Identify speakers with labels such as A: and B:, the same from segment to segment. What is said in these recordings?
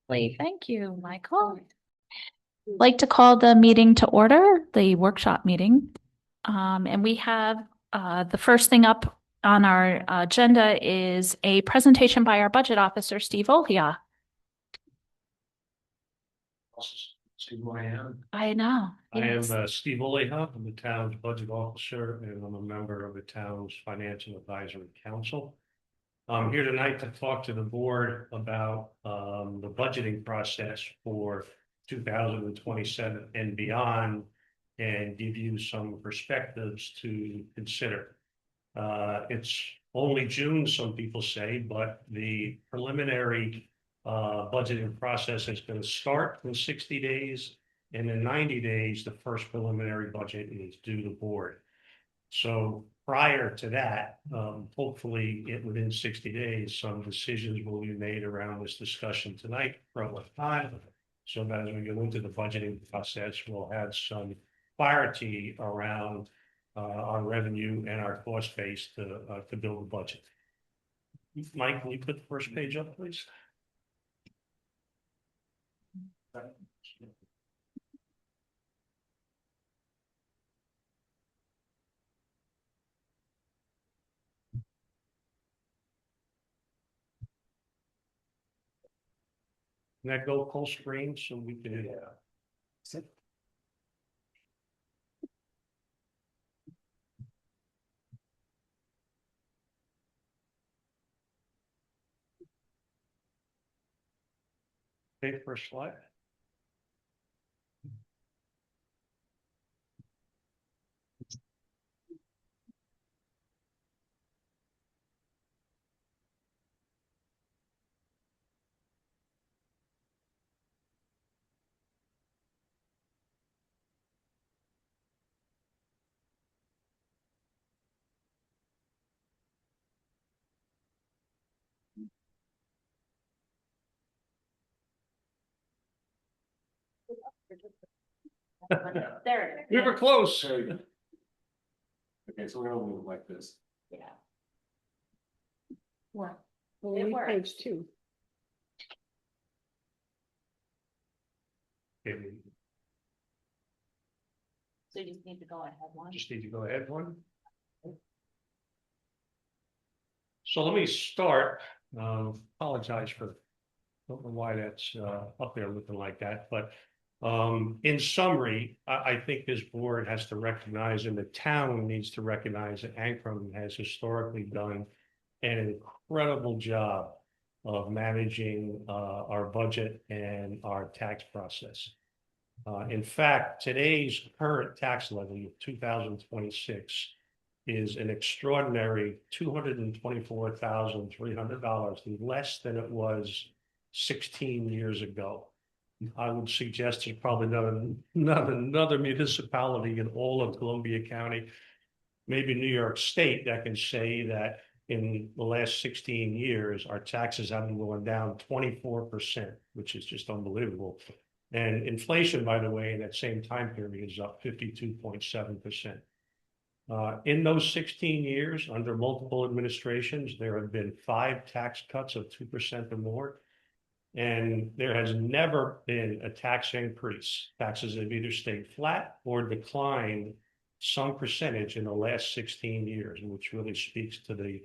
A: Thank you, Michael. I'd like to call the meeting to order, the workshop meeting. And we have the first thing up on our agenda is a presentation by our budget officer, Steve Ohia.
B: See who I am.
A: I know.
B: I
A: Yes.
B: am Steve Oleha. I'm the town's budget officer and I'm a member of the town's financial advisory council. I'm here tonight to talk to the board about the budgeting process for 2027 and beyond and give you some perspectives to consider. It's only June, some people say, but the preliminary budgeting process is going to start in 60 days. And in 90 days, the first preliminary budget is due to the board. So prior to that, hopefully within 60 days, some decisions will be made around this discussion tonight from what time. So that as we go into the budgeting process, we'll have some clarity around our revenue and our cost base to build a budget. Mike, can you put the first page up, please? Can that go full screen so we can? Sit. Okay, first slide.
A: There.
B: We were close.
C: Okay, so we're gonna move like this.
A: Yeah.
D: Well,
A: It
D: we
A: works.
D: page 2.
B: Okay,
A: So you just need to go ahead one.
B: just need to go ahead one. So let me start. Apologize for, don't know why that's up there looking like that, but in summary, I think this board has to recognize and the town needs to recognize that Ancrum has historically done an incredible job of managing our budget and our tax process. In fact, today's current tax levy of 2026 is an extraordinary $224,300 less than it was 16 years ago. I would suggest there's probably not another municipality in all of Columbia County, maybe New York State, that can say that in the last 16 years, our taxes haven't gone down 24%, which is just unbelievable. And inflation, by the way, in that same time period is up 52.7%. In those 16 years, under multiple administrations, there have been 5 tax cuts of 2% or more. And there has never been a tax increase. Taxes have either stayed flat or declined some percentage in the last 16 years, which really speaks to the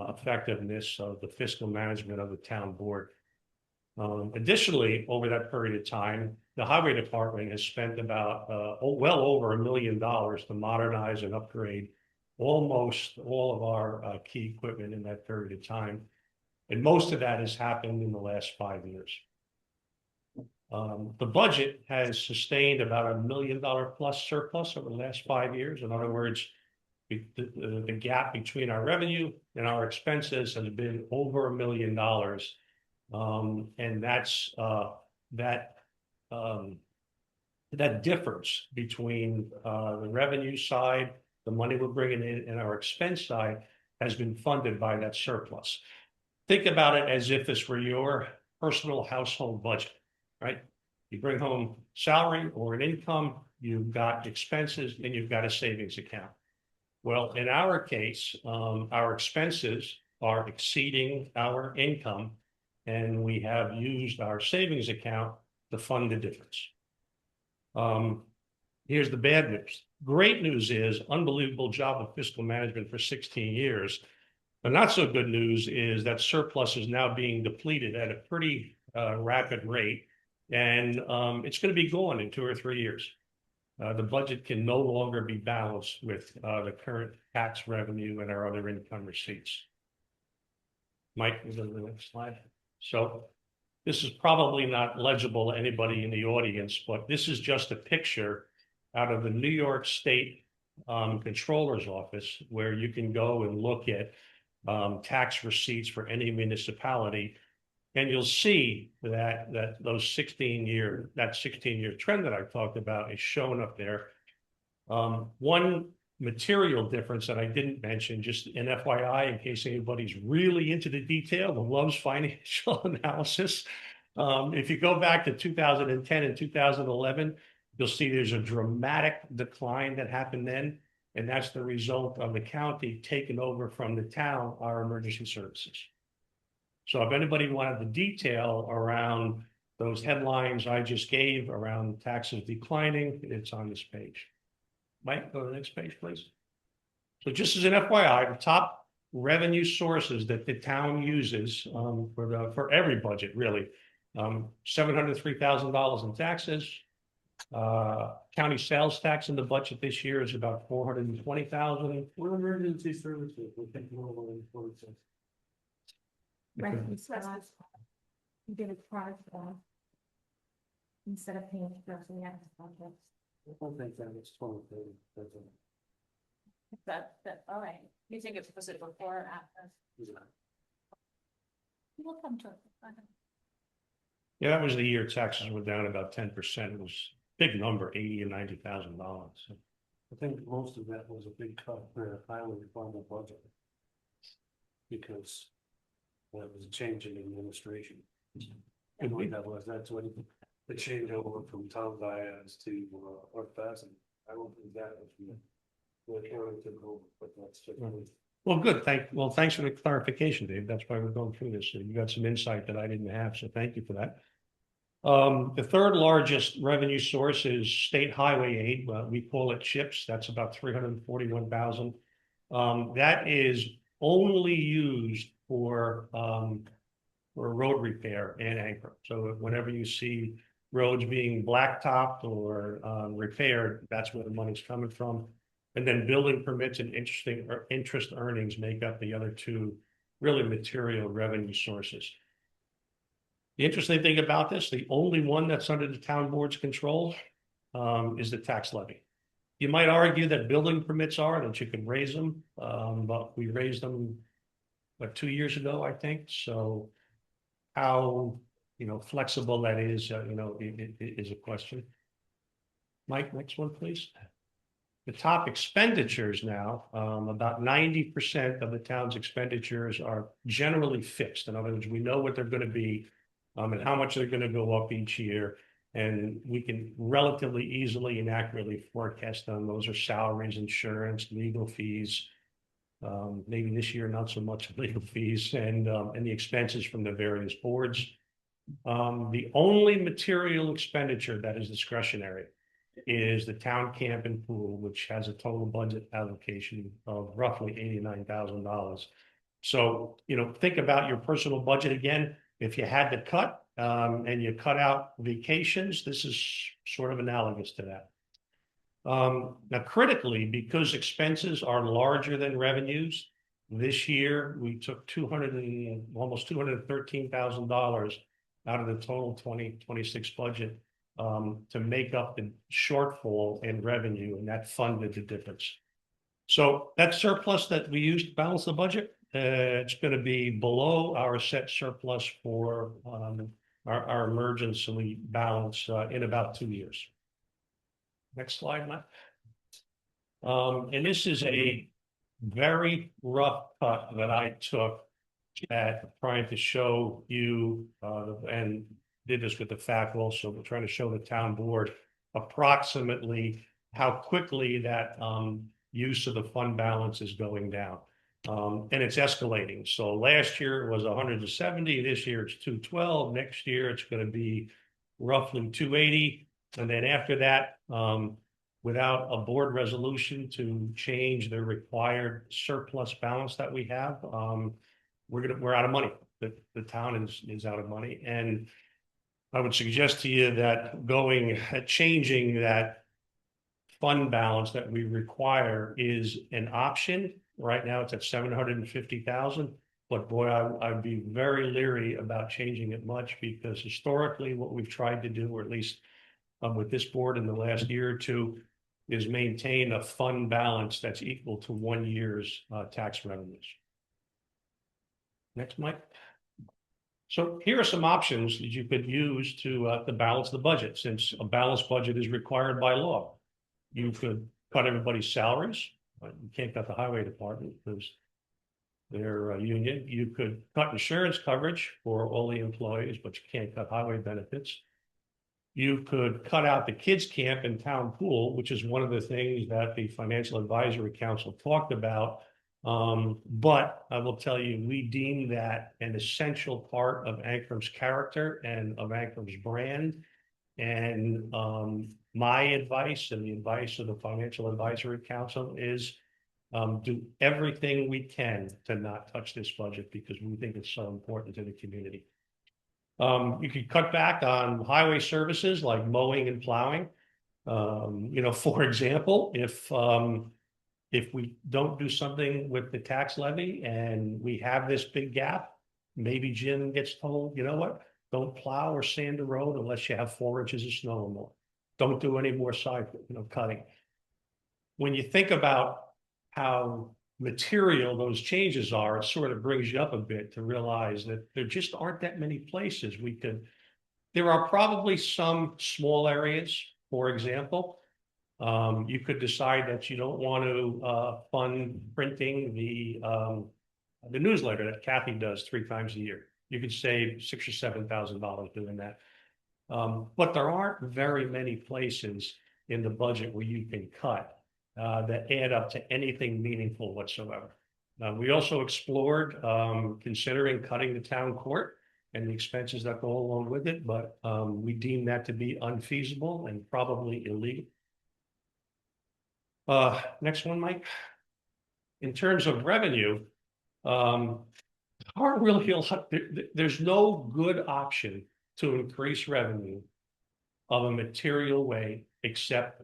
B: effectiveness of the fiscal management of the town board. Additionally, over that period of time, the highway department has spent about well over $1 million to modernize and upgrade almost all of our key equipment in that period of time. And most of that has happened in the last 5 years. The budget has sustained about $1 million plus surplus over the last 5 years. In other words, the gap between our revenue and our expenses has been over $1 million. And that's that difference between the revenue side, the money we're bringing in, and our expense side has been funded by that surplus. Think about it as if this were your personal household budget, right? You bring home salary or an income, you've got expenses, and you've got a savings account. Well, in our case, our expenses are exceeding our income, and we have used our savings account to fund the difference. Here's the bad news. Great news is unbelievable job of fiscal management for 16 years. The not so good news is that surplus is now being depleted at a pretty rapid rate, and it's going to be gone in 2 or 3 years. The budget can no longer be balanced with the current tax revenue and our other income receipts. Mike, you go to the next slide. So this is probably not legible to anybody in the audience, but this is just a picture out of the New York State Controller's Office, where you can go and look at tax receipts for any municipality. And you'll see that that 16-year trend that I talked about is shown up there. One material difference that I didn't mention, just an FYI, in case anybody's really into the detail and loves financial analysis. If you go back to 2010 and 2011, you'll see there's a dramatic decline that happened then. And that's the result of the county taking over from the town our emergency services. So if anybody wanted the detail around those headlines I just gave around taxes declining, it's on this page. Mike, go to the next page, please. So just as an FYI, the top revenue sources that the town uses for every budget, really, $703,000 in taxes. County sales tax in the budget this year is about $420,000.
C: What emergency services will take more than 46?
D: Right, you did a price instead of paying for the next project.
C: I don't think that was 20.
D: All right, you think it was it before or after? We'll come to it.
B: Yeah, that was the year taxes were down about 10%. It was a big number, $80,000 and $90,000. So
C: I think most of that was a big cut for the highway department budget. Because that was a change in administration.
B: Could be.
C: That's when the change over from Tom Diaz to Art Basson. I don't think that was the county took over, but that's just.
B: Well, good. Thanks for the clarification, Dave. That's why we're going through this. So you got some insight that I didn't have, so thank you for that. The third largest revenue source is state highway aid. We call it CHIPS. That's about $341,000. That is only used for road repair and anchor. So whenever you see roads being blacktopped or repaired, that's where the money's coming from. And then building permits and interest earnings make up the other two really material revenue sources. The interesting thing about this, the only one that's under the town board's control is the tax levy. You might argue that building permits are, that you can raise them, but we raised them, 2 years ago, I think. So how, flexible that is, is a question. Mike, next one, please. The top expenditures now, about 90% of the town's expenditures are generally fixed. In other words, we know what they're going to be and how much they're going to go up each year. And we can relatively easily and accurately forecast them. Those are salaries, insurance, legal fees. Maybe this year, not so much legal fees and the expenses from the various boards. The only material expenditure that is discretionary is the town camp and pool, which has a total budget allocation of roughly $89,000. So, think about your personal budget again. If you had to cut and you cut out vacations, this is sort of analogous to that. Now, critically, because expenses are larger than revenues, this year we took almost $213,000 out of the total 2026 budget to make up the shortfall in revenue, and that funded the difference. So that surplus that we used to balance the budget, it's going to be below our set surplus for our emergency balance in about 2 years. Next slide, Matt. And this is a very rough cut that I took at trying to show you and did this with the fact also, we're trying to show the town board approximately how quickly that use of the fund balance is going down. And it's escalating. So last year it was 170, this year it's 212, next year it's going to be roughly 280. And then after that, without a board resolution to change the required surplus balance that we have, we're out of money. The town is out of money. And I would suggest to you that changing that fund balance that we require is an option. Right now it's at 750,000, but boy, I'd be very leery about changing it much, because historically what we've tried to do, or at least with this board in the last year or two, is maintain a fund balance that's equal to 1 year's tax revenues. Next, Mike. So here are some options that you could use to balance the budget, since a balanced budget is required by law. You could cut everybody's salaries. You can't cut the highway department because they're a union. You could cut insurance coverage for all the employees, but you can't cut highway benefits. You could cut out the kids' camp and town pool, which is one of the things that the Financial Advisory Council talked about. But I will tell you, we deem that an essential part of Ancrum's character and of Ancrum's brand. And my advice and the advice of the Financial Advisory Council is do everything we can to not touch this budget, because we think it's so important to the community. You could cut back on highway services like mowing and plowing. For example, if we don't do something with the tax levy and we have this big gap, maybe Jim gets told, you know what? Don't plow or sand the road unless you have 4 inches of snow or more. Don't do any more side, cutting. When you think about how material those changes are, it sort of brings you up a bit to realize that there just aren't that many places we could. There are probably some small areas, for example. You could decide that you don't want to fund printing the newsletter that Kathy does 3 times a year. You could save $6,000 or $7,000 doing that. But there aren't very many places in the budget where you can cut that add up to anything meaningful whatsoever. We also explored considering cutting the town court and the expenses that go along with it, but we deem that to be unfeasible and probably illegal. Next one, Mike. In terms of revenue, there's no good option to increase revenue of a material way except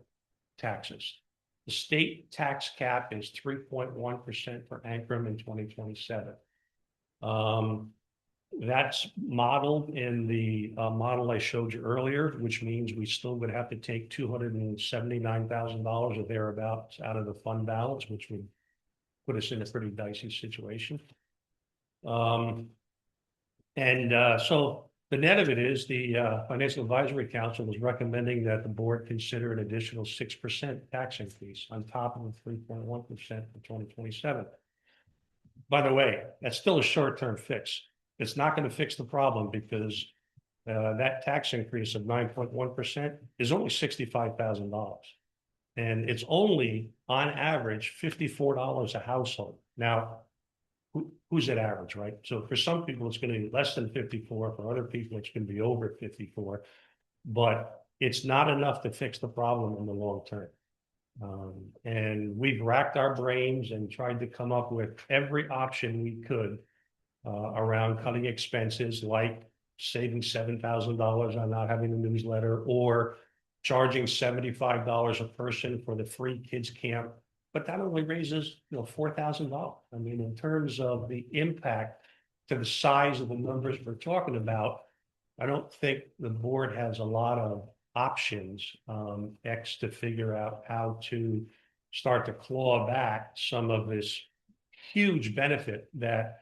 B: taxes. The state tax cap is 3.1% for Ancrum in 2027. That's modeled in the model I showed you earlier, which means we still would have to take $279,000 or thereabouts out of the fund balance, which would put us in a pretty dicey situation. So the net of it is the Financial Advisory Council is recommending that the board consider an additional 6% tax increase on top of the 3.1% for 2027. By the way, that's still a short-term fix. It's not going to fix the problem, because that tax increase of 9.1% is only $65,000. And it's only, on average, $54 a household. Now, who's at average, right? So for some people, it's going to be less than 54. For other people, it's going to be over 54. But it's not enough to fix the problem in the long term. And we've racked our brains and tried to come up with every option we could around cutting expenses, like saving $7,000 on not having a newsletter, or charging $75 a person for the free kids camp. But that only raises, $4,000. I mean, in terms of the impact to the size of the numbers we're talking about, I don't think the board has a lot of options to figure out how to start to claw back some of this huge benefit that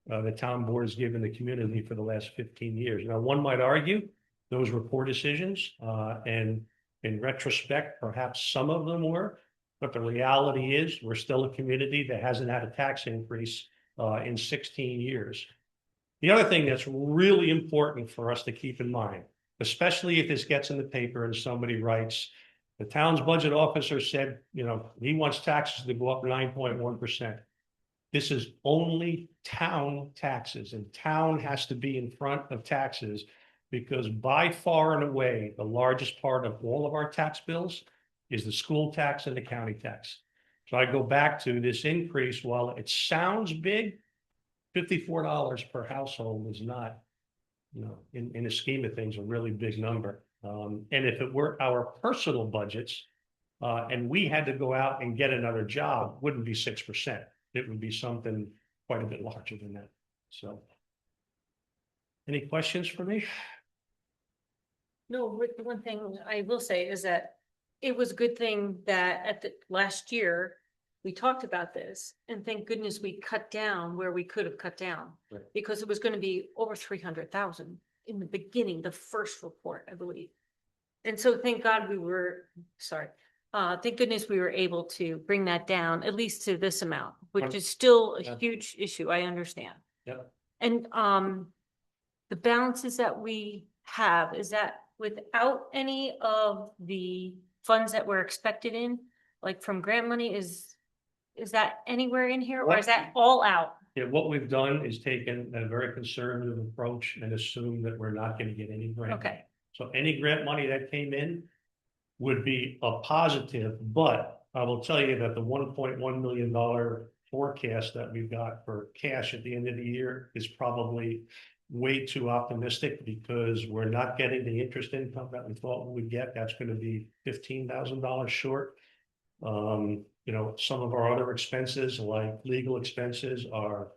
B: the town board has given the community for the last 15 years. Now, one might argue those were poor decisions, and in retrospect, perhaps some of them were, but the reality is we're still a community that hasn't had a tax increase in 16 years. The other thing that's really important for us to keep in mind, especially if this gets in the paper and somebody writes, the town's budget officer said, he wants taxes to go up 9.1%. This is only town taxes, and town has to be in front of taxes because by far and away, the largest part of all of our tax bills is the school tax and the county tax. So I go back to this increase, while it sounds big, $54 per household is not, in the scheme of things, a really big number. And if it were our personal budgets, and we had to go out and get another job, wouldn't be 6%. It would be something quite a bit larger than that. So. Any questions for me?
E: No, Rick, the one thing I will say is that it was a good thing that at the last year, we talked about this, and thank goodness we cut down where we could have cut down.
B: Right.
E: Because it was gonna be over 300,000 in the beginning, the first report, I believe. And so thank God thank goodness we were able to bring that down at least to this amount, which is still
B: Yeah.
E: a huge issue, I understand.
B: Yep.
E: And the balances that we have, is that without any of the funds that were expected in, like from grant money, is that anywhere in here, or is that all out?
B: Yeah, what we've done is taken a very conservative approach and assumed that we're not going to get any grant.
E: Okay,
B: So any grant money that came in would be a positive, but I will tell you that the $1.1 million forecast that we've got for cash at the end of the year is probably way too optimistic, because we're not getting the interest income that we thought we would get. That's going to be $15,000 short. Some of our other expenses, like legal expenses, are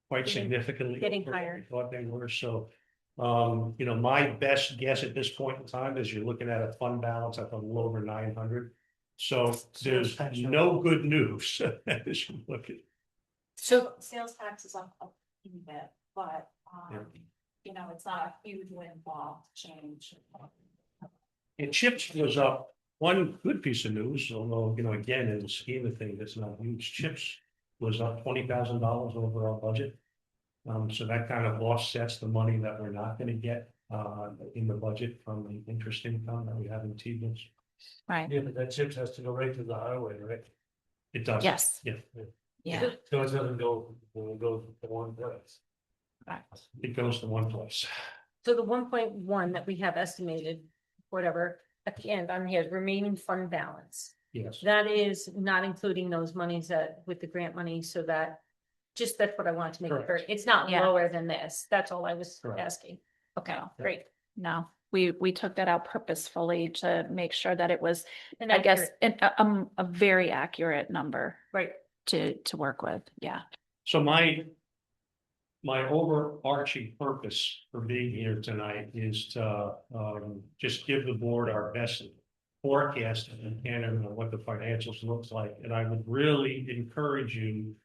B: quite significantly
E: getting
B: over what we
E: higher.
B: thought they were. So, my best guess at this point in time is you're looking at a fund balance at a little over 900. So there's no good news as you look at.
E: so
D: Sales tax is up a bit, but,
B: Yeah.
D: It's not a huge windfall change.
B: And chips was up. One good piece of news, although, again, in the scheme of things, it's not huge. Chips was up $20,000 over our budget. So that kind of offsets the money that we're not going to get in the budget from the interest income that we have in T-bills.
A: Right.
C: Yeah, but that chips has to go right to the highway, right?
B: It does.
A: Yes.
B: Yeah,
A: Yeah.
C: So it doesn't go, to one place.
B: it goes to one place.
E: So the 1.1 that we have estimated, whatever, at the end on here, remaining fund balance.
B: Yes.
E: That is not including those monies that with the grant money, so that's what I wanted to make clear.
B: Correct.
E: It's not
A: Yeah.
E: lower than this. That's all I was
B: Correct.
E: asking. Okay,
A: No.
E: great.
A: No, we took that out purposefully to make sure that it was,
E: And
A: I guess,
E: accurate.
A: a very accurate number
E: Right.
A: to work with. Yeah.
B: So my overarching purpose for being here tonight is to just give the board our best forecast and what the financials looks like. And I would really encourage you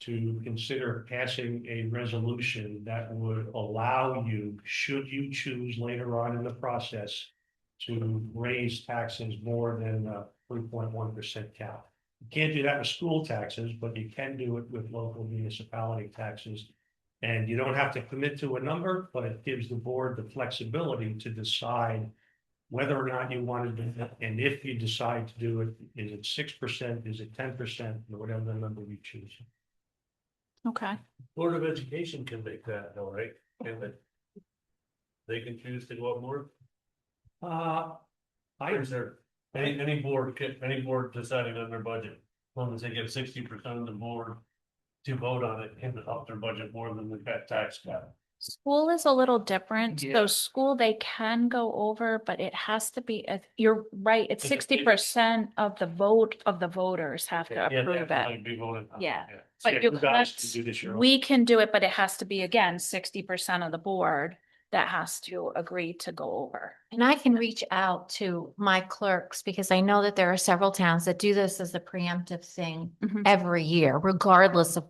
B: to consider passing a resolution that would allow you, should you choose later on in the process, to raise taxes more than 3.1% cap. You can't do that with school taxes, but you can do it with local municipality taxes. And you don't have to commit to a number, but it gives the board the flexibility to decide whether or not you want to do that. And if you decide to do it, is it 6%, is it 10%, or whatever the number you choose.
A: Okay.
C: Board of Education can make that, though, right? They can choose to go up more? Or is there, any board deciding on their budget, as long as they get 60% of the board to vote on it, can up their budget more than the tax cap.
A: School is a little different.
C: Yeah.
A: So school, they can go over, but it has to be, you're right, it's
C: It's a-
A: 60% of the vote of the voters have to
C: Yeah, they
A: approve
C: have to,
A: it.
C: like, be voted on.
A: Yeah.
B: Yeah,
A: But you
B: you guys
A: can't,
B: can do this your own.
A: we can do it, but it has to be, again, 60% of the board that has to agree to go over.
F: And I can reach out to my clerks because I know that there are several towns that do this as a preemptive thing
A: Mhm.
F: every year, regardless of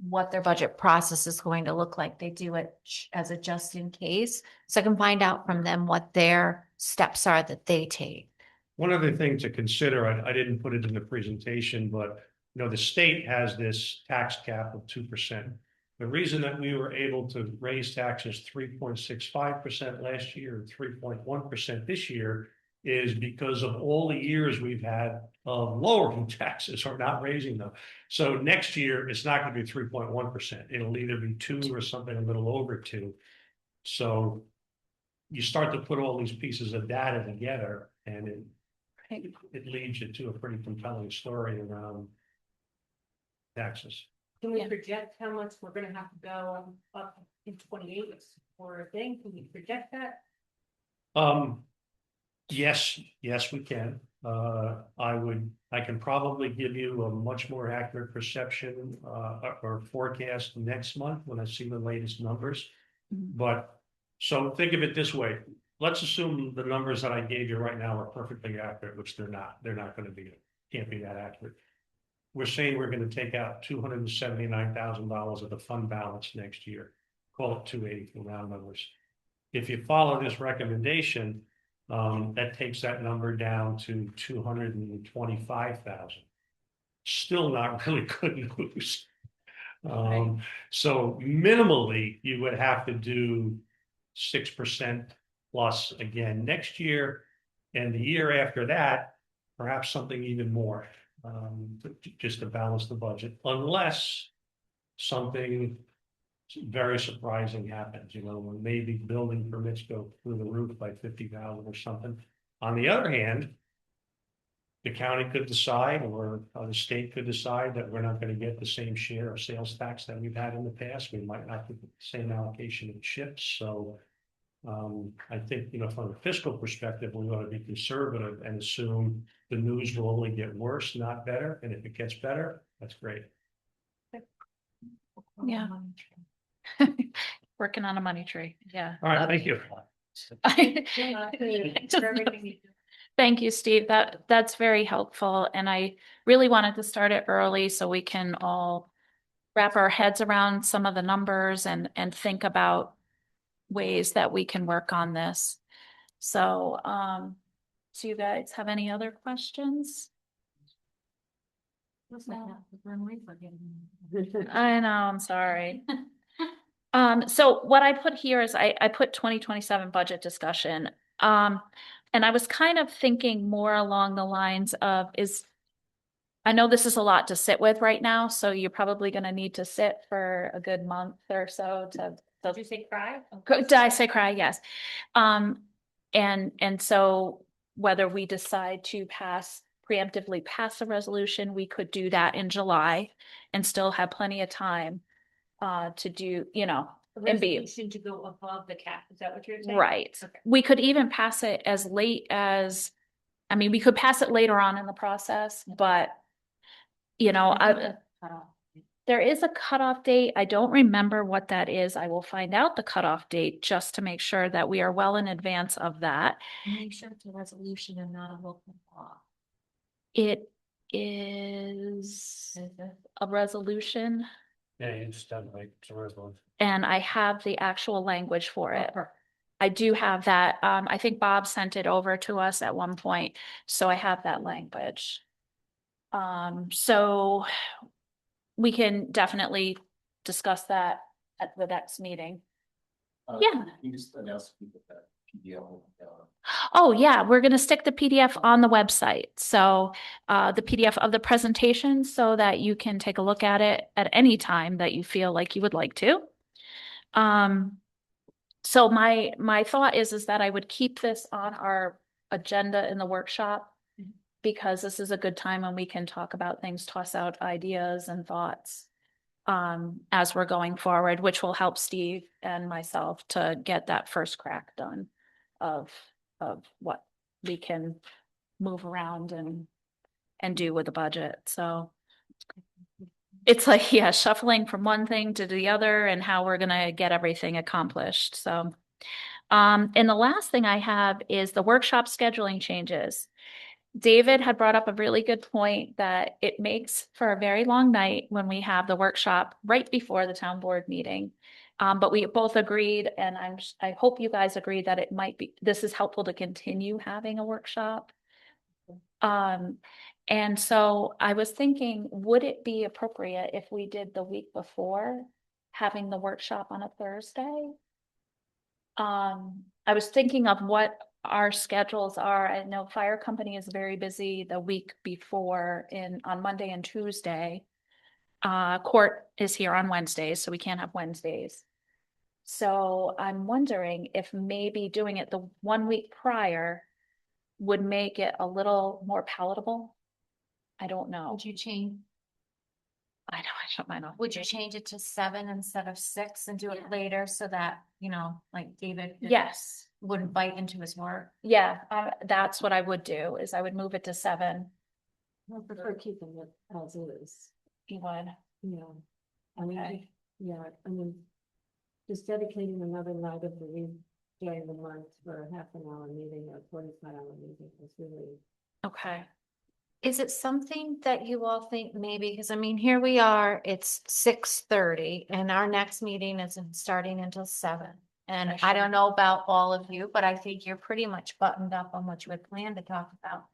F: what their budget process is going to look like. They do it as a just in case. So I can find out from them what their steps are that they take.
B: One other thing to consider, I didn't put it in the presentation, but the state has this tax cap of 2%. The reason that we were able to raise taxes 3.65% last year and 3.1% this year is because of all the years we've had of lowering taxes or not raising them. So next year, it's not gonna be 3.1%. It'll either be 2 or something a little over 2. So you start to put all these pieces of data together and it leads you to a pretty compelling story around taxes.
E: Can we
A: Yeah.
E: project how much we're gonna have to go up in 28 for a thing? Can we project that?
B: Yes, we can. I can probably give you a much more accurate perception, or forecast next month when I see the latest numbers.
A: Mhm.
B: But, so think of it this way. Let's assume the numbers that I gave you right now are perfectly accurate, which they're not. They're not gonna be, can't be that accurate. We're saying we're gonna take out $279,000 of the fund balance next year. Call it 280 for round numbers. If you follow this recommendation, that takes that number down to 225,000. Still not really good news. So minimally, you would have to do 6% plus again next year, and the year after that, perhaps something even more, just to balance the budget, unless something very surprising happens, when maybe building permits go through the roof by 50,000 or something. On the other hand, the county could decide, or the state could decide that we're not going to get the same share of sales tax that we've had in the past. We might not get the same allocation of chips. So I think, from a fiscal perspective, we ought to be conservative and assume the news will only get worse, not better. And if it gets better, that's great.
A: Yeah. Working on a money tree. Yeah.
B: All right, thank you.
A: Thank you, Steve. That's very helpful. And I really wanted to start it early so we can all wrap our heads around some of the numbers and think about ways that we can work on this. So, do you guys have any other questions? I know, I'm sorry. So what I put here is I put 2027 budget discussion. And I was kind of thinking more along the lines of I know this is a lot to sit with right now, so you're probably gonna need to sit for a good month or so to.
E: Did you say cry?
A: Did I say cry? Yes. And so whether we decide to preemptively pass a resolution, we could do that in July and still have plenty of time to do, and be
E: Resolution to go above the cap, is that what you're saying?
A: right.
E: Okay.
A: We could even pass it as late as, we could pass it later on in the process, but there is a cutoff date. I don't remember what that is. I will find out the cutoff date just to make sure that we are well in advance of that.
F: Make sure it's a resolution and not a local law.
A: It is a resolution,
C: Yeah, you just done like it's a resolution.
A: and I have the actual language for it. I do have that. I think Bob sent it over to us at one point, so I have that language. So we can definitely discuss that at the next meeting. Yeah.
G: You just announced that PDF.
A: Oh, yeah, we're gonna stick the PDF on the website. So the PDF of the presentation so that you can take a look at it at any time that you feel like you would like to. So my thought is that I would keep this on our agenda in the workshop because this is a good time when we can talk about things, toss out ideas and thoughts as we're going forward, which will help Steve and myself to get that first crack done of what we can move around and do with the budget. So it's like, yeah, shuffling from one thing to the other and how we're gonna get everything accomplished. So, and the last thing I have is the workshop scheduling changes. David had brought up a really good point that it makes for a very long night when we have the workshop right before the town board meeting. But we both agreed, and I hope you guys agree that this is helpful to continue having a workshop. And so I was thinking, would it be appropriate if we did the week before having the workshop on a Thursday? I was thinking of what our schedules are. I know fire company is very busy the week before on Monday and Tuesday. Court is here on Wednesdays, so we can't have Wednesdays. So I'm wondering if maybe doing it the 1 week prior would make it a little more palatable. I don't know.
F: Would you change,
A: I know, I shut mine off.
F: would you change it to 7 instead of 6 and do it later so that, like David
A: Yes,
F: wouldn't bite into his work?
A: yeah, that's what I would do, is I would move it to 7.
H: I prefer keeping it as is,
A: You would,
H: yeah. I mean,
A: okay,
H: yeah, I mean, just dedicating another night of the week during the month for a half an hour meeting or 45-hour meeting is really.
A: okay.
F: Is it something that you all think maybe, because I mean, here we are, it's 6:30 and our next meeting isn't starting until 7. And I don't know about all of you, but I think you're pretty much buttoned up on what you had planned to talk about.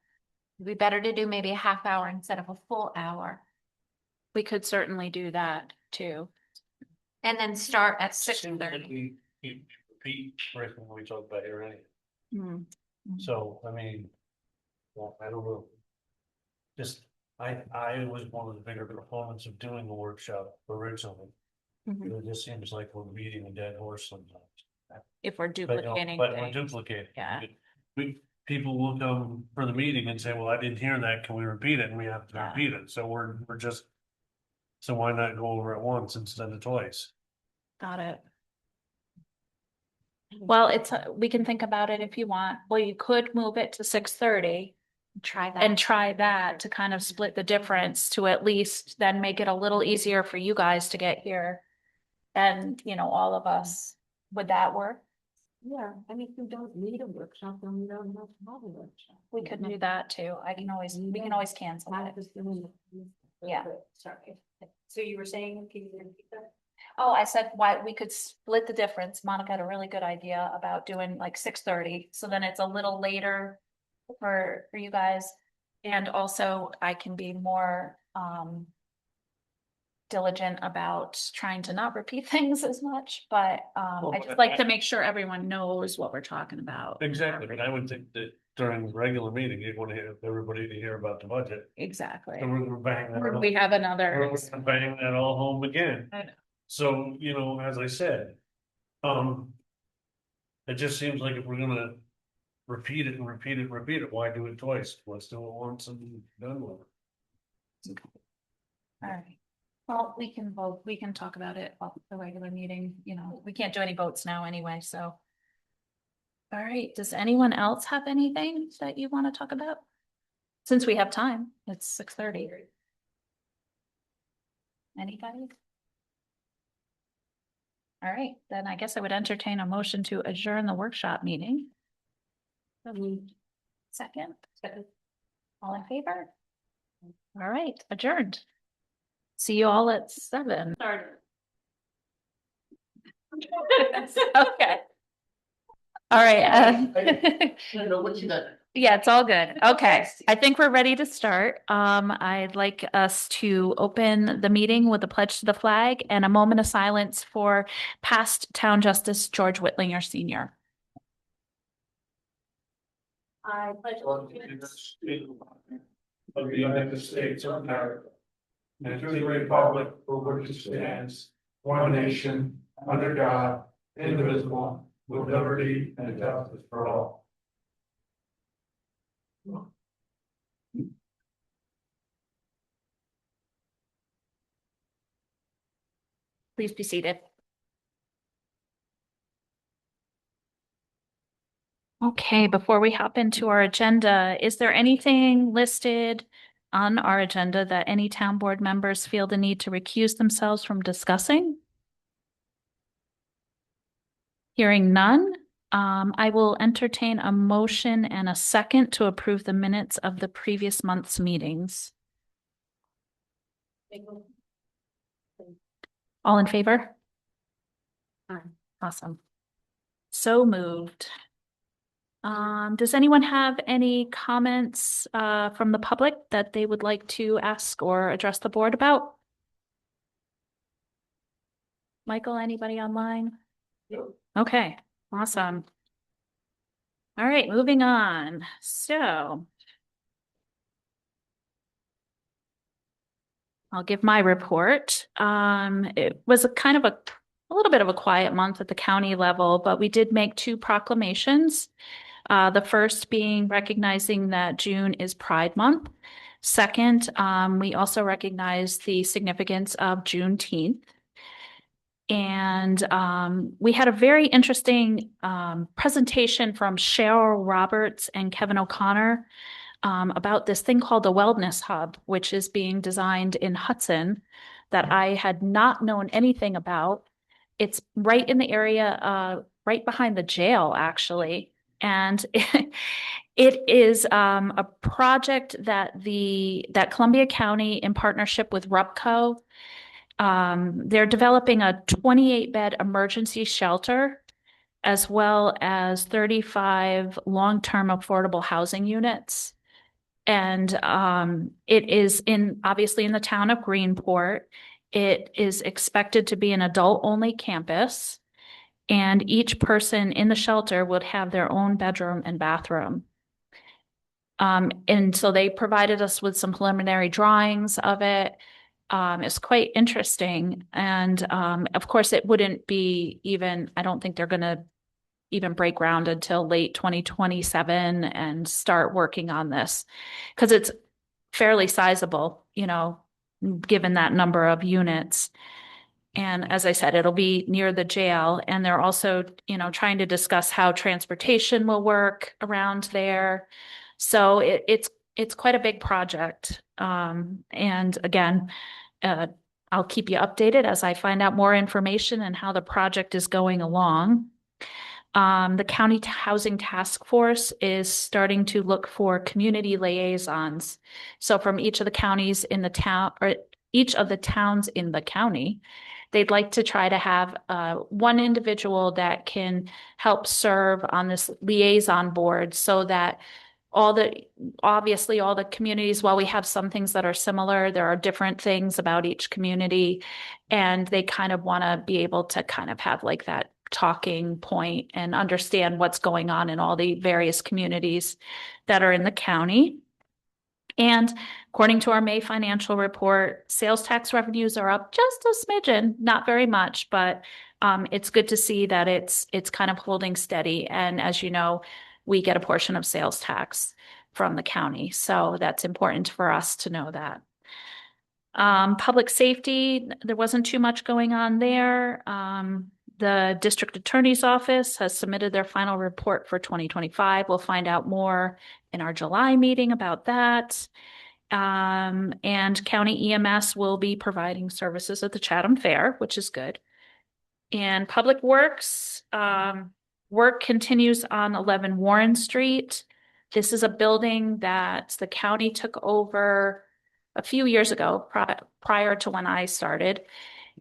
F: It'd be better to do maybe a half hour instead of a full hour
A: We could certainly do that too.
F: and then start at
C: Seems like
F: 6:30.
C: we repeat everything we talked about here anyway.
A: Hmm.
C: So, I mean, well, I don't know. Just, I was one of the bigger proponents of doing the workshop originally.
A: Mhm.
C: It just seems like we're beating a dead horse sometimes.
A: If we're
C: But, you know,
A: duplicating
C: but we're
A: things.
C: duplicating.
A: Yeah.
C: People will come for the meeting and say, well, I didn't hear that, can we repeat it? And we have to
A: Yeah.
C: repeat it, so we're just. So why not go over it once instead of twice?
A: Got it. Well, we can think about it if you want. Well, you could move it to 6:30
F: Try that.
A: and try that to kind of split the difference to at least then make it a little easier for you guys to get here. And, all of us. Would that work?
H: Yeah, and if you don't need a workshop, then we don't have to have a workshop.
A: We could do that too. We can always cancel
H: I'm
A: it.
H: just doing it.
A: Yeah.
D: Sorry. So you were saying, can you repeat that?
A: Oh, I said why we could split the difference. Monica had a really good idea about doing like 6:30, so then it's a little later for you guys. And also I can be more diligent about trying to not repeat things as much, but I just like to make sure everyone knows what we're talking about.
C: Exactly, but I would think that during the regular meeting, you'd want to hear everybody to hear about the budget.
A: Exactly.
C: So we're banging that.
A: We have another.
C: We're banging that all home again.
A: I know.
C: So, as I said, it just seems like if we're gonna repeat it and repeat it, and repeat it, why do it twice? Let's do it once and done with it.
A: All right. Well, we can vote, we can talk about it at the regular meeting, we can't do any votes now anyway, so. All right, does anyone else have anything that you want to talk about? Since we have time, it's 6:30. Anybody? All right, then I guess I would entertain a motion to adjourn the workshop meeting. Second. All in favor? All right, adjourned. See you all at 7. Okay. All right.
G: I don't know what you got.
A: Yeah, it's all good. Okay, I think we're ready to start. I'd like us to open the meeting with a pledge to the flag and a moment of silence for past Town Justice George Whitlinger Sr.
D: I pledge
C: Of the United States of America. And to the republic for which it stands, one nation, under God, indivisible, with liberty and justice for all.
A: Please be seated. Okay, before we hop into our agenda, is there anything listed on our agenda that any town board members feel the need to recuse themselves from discussing? Hearing none, I will entertain a motion and a second to approve the minutes of the previous month's meetings. All in favor?
H: Aye.
A: Awesome. So moved. Does anyone have any comments from the public that they would like to ask or address the board about? Michael, anybody online? Okay, awesome. All right, moving on. So I'll give my report. It was a kind of a little bit of a quiet month at the county level, but we did make two proclamations. The first being recognizing that June is Pride Month. Second, we also recognize the significance of Juneteenth. And we had a very interesting presentation from Cheryl Roberts and Kevin O'Connor about this thing called the Wellness Hub, which is being designed in Hudson that I had not known anything about. It's right in the area, right behind the jail, actually. And it is a project that Columbia County, in partnership with RUPCO, they're developing a 28-bed emergency shelter as well as 35 long-term affordable housing units. And it is obviously in the town of Greenport. It is expected to be an adult-only campus, and each person in the shelter would have their own bedroom and bathroom. And so they provided us with some preliminary drawings of it. It's quite interesting. And of course, it wouldn't be even, I don't think they're going to even break ground until late 2027 and start working on this because it's fairly sizable, given that number of units. And as I said, it'll be near the jail. And they're also, trying to discuss how transportation will work around there. So it's quite a big project. And again, I'll keep you updated as I find out more information and how the project is going along. The County Housing Task Force is starting to look for community liaisons. So from each of the counties in the town, or each of the towns in the county, they'd like to try to have one individual that can help serve on this liaison board so that obviously all the communities, while we have some things that are similar, there are different things about each community. And they kind of want to be able to kind of have like that talking point and understand what's going on in all the various communities that are in the county. And according to our May financial report, sales tax revenues are up just a smidgen, not very much, but it's good to see that it's kind of holding steady. And as you know, we get a portion of sales tax from the county. So that's important for us to know that. Public safety, there wasn't too much going on there. The district attorney's office has submitted their final report for 2025. We'll find out more in our July meeting about that. And county EMS will be providing services at the Chatham Fair, which is good. And Public Works, work continues on 11 Warren Street. This is a building that the county took over a few years ago, prior to when I started.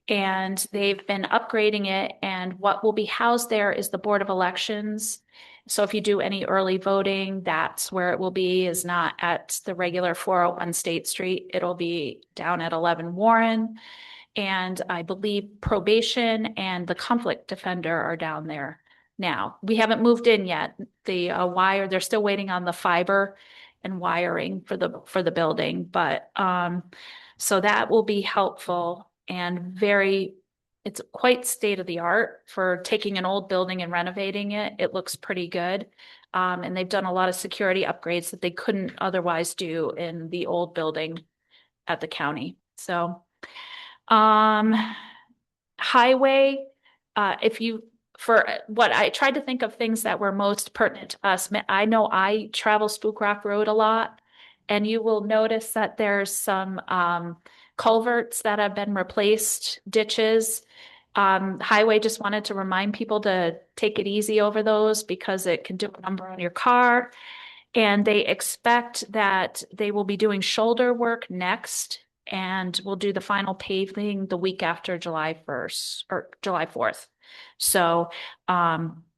A: And they've been upgrading it. And what will be housed there is the Board of Elections. So if you do any early voting, that's where it will be, is not at the regular 401 State Street. It'll be down at 11 Warren. And I believe probation and the conflict defender are down there now. We haven't moved in yet. The wire, they're still waiting on the fiber and wiring for the building. But so that will be helpful and it's quite state of the art for taking an old building and renovating it. It looks pretty good. And they've done a lot of security upgrades that they couldn't otherwise do in the old building at the county. So highway, for what I tried to think of things that were most pertinent to us. I know I travel Spook Rock Road a lot, and you will notice that there's some culverts that have been replaced, ditches. Highway just wanted to remind people to take it easy over those because it can do a number on your car. And they expect that they will be doing shoulder work next, and we'll do the final paving the week after July 1st or July 4th. So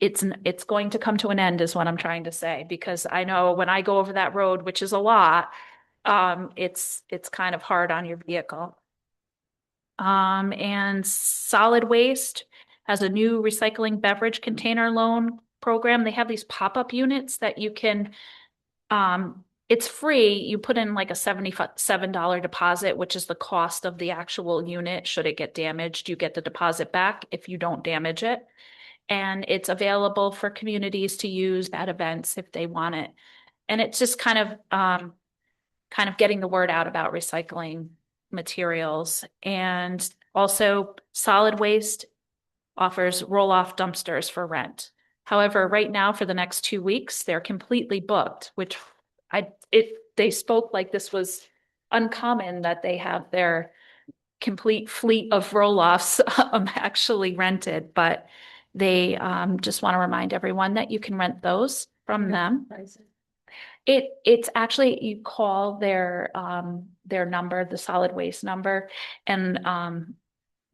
A: it's going to come to an end is what I'm trying to say, because I know when I go over that road, which is a lot, it's kind of hard on your vehicle. And solid waste has a new recycling beverage container loan program. They have these pop-up units that you can, it's free. You put in like a $77 deposit, which is the cost of the actual unit. Should it get damaged, you get the deposit back if you don't damage it. And it's available for communities to use at events if they want it. And it's just kind of getting the word out about recycling materials. And also solid waste offers roll-off dumpsters for rent. However, right now for the next 2 weeks, they're completely booked, which they spoke like this was uncommon that they have their complete fleet of roll-offs actually rented, but they just want to remind everyone that you can rent those from them. It's actually, you call their number, the solid waste number, and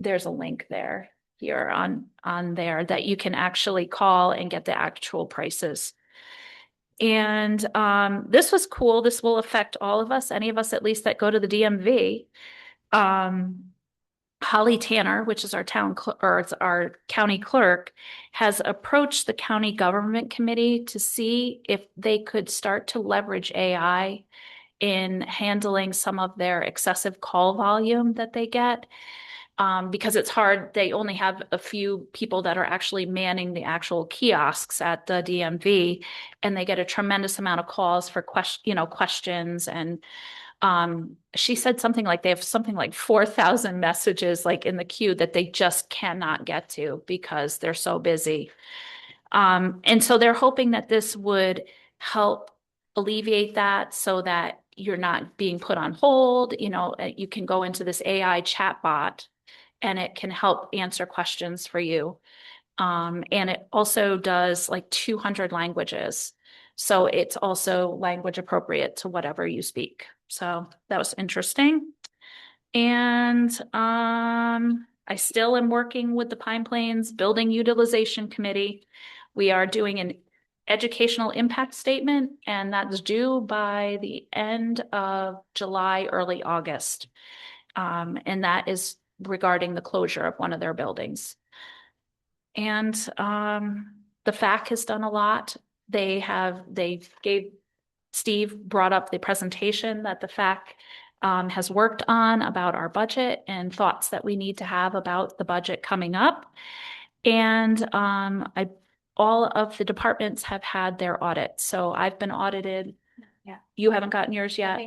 A: there's a link there here on there that you can actually call and get the actual prices. And this was cool. This will affect all of us, any of us at least that go to the DMV. Holly Tanner, which is our our county clerk, has approached the county government committee to see if they could start to leverage AI in handling some of their excessive call volume that they get. Because it's hard, they only have a few people that are actually manning the actual kiosks at the DMV, and they get a tremendous amount of calls for questions. And she said something like they have something like 4,000 messages like in the queue that they just cannot get to because they're so busy. And so they're hoping that this would help alleviate that so that you're not being put on hold. You can go into this AI chatbot and it can help answer questions for you. And it also does like 200 languages. So it's also language appropriate to whatever you speak. So that was interesting. And I still am working with the Pine Plains Building Utilization Committee. We are doing an educational impact statement, and that's due by the end of July, early August. And that is regarding the closure of one of their buildings. And the FAC has done a lot. Steve brought up the presentation that the FAC has worked on about our budget and thoughts that we need to have about the budget coming up. And all of the departments have had their audits. So I've been audited.
F: Yeah.
A: You haven't gotten yours yet?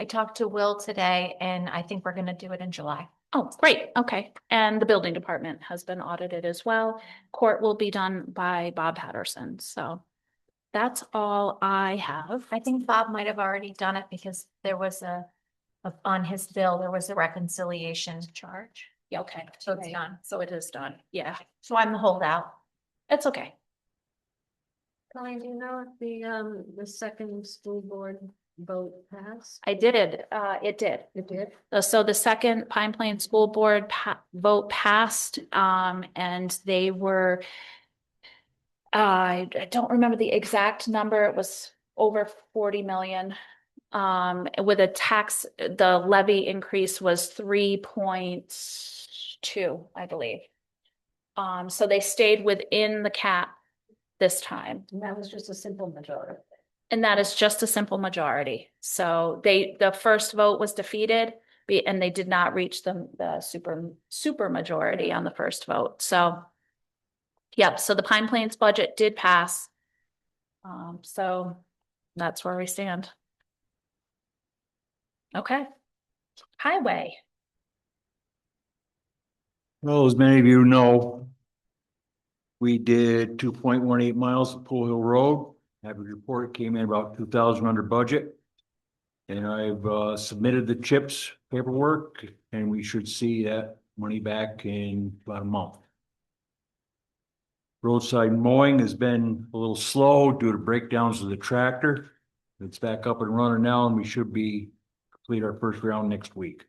F: I talked to Will today and I think we're gonna do it in July.
A: Oh, great. Okay. And the building department has been audited as well. Court will be done by Bob Patterson. So that's all I have.
F: I think Bob might have already done it because there was on his bill, there was a reconciliation charge.
A: Yeah, okay.
F: So it's done.
A: So it is done. Yeah,
F: So I'm the holdout.
A: it's okay.
H: Colleen, do you know if the second school board vote passed?
A: I did it. It did.
H: It did?
A: So the second Pine Plains School Board vote passed, and they were, I don't remember the exact number. It was over 40 million. With the levy increase was 3.2, I believe. So they stayed within the cap this time.
H: And that was just a simple majority.
A: And that is just a simple majority. So the first vote was defeated and they did not reach the super majority on the first vote. So, yep. So the Pine Plains budget did pass. So that's where we stand. Okay. Highway.
I: Well, as many of you know, we did 2.18 miles of Pool Hill Road. Average report came in about 2,000 under budget. And I've submitted the CHIPS paperwork and we should see that money back in about a month. Roadside mowing has been a little slow due to breakdowns of the tractor. It's back up and running now and we should be complete our first round next week.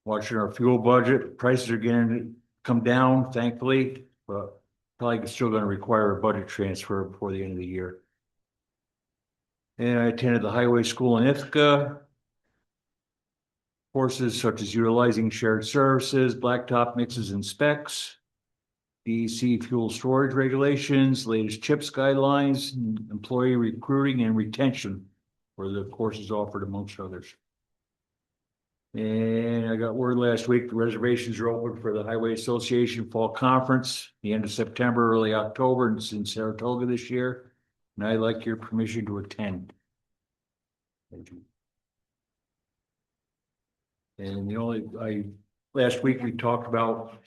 I: Watching our fuel budget, prices are going to come down, thankfully, but probably still going to require a budget transfer before the end of the year. And I attended the highway school in Ithaca. Courses such as utilizing shared services, blacktop mixes and specs. DEC fuel storage regulations, latest CHIPS guidelines, and employee recruiting and retention for the courses offered amongst others. And I got word last week, the reservations are open for the Highway Association Fall Conference, the end of September, early October, and it's in Saratoga this year. And I'd like your permission to attend. Thank you. And last week we talked about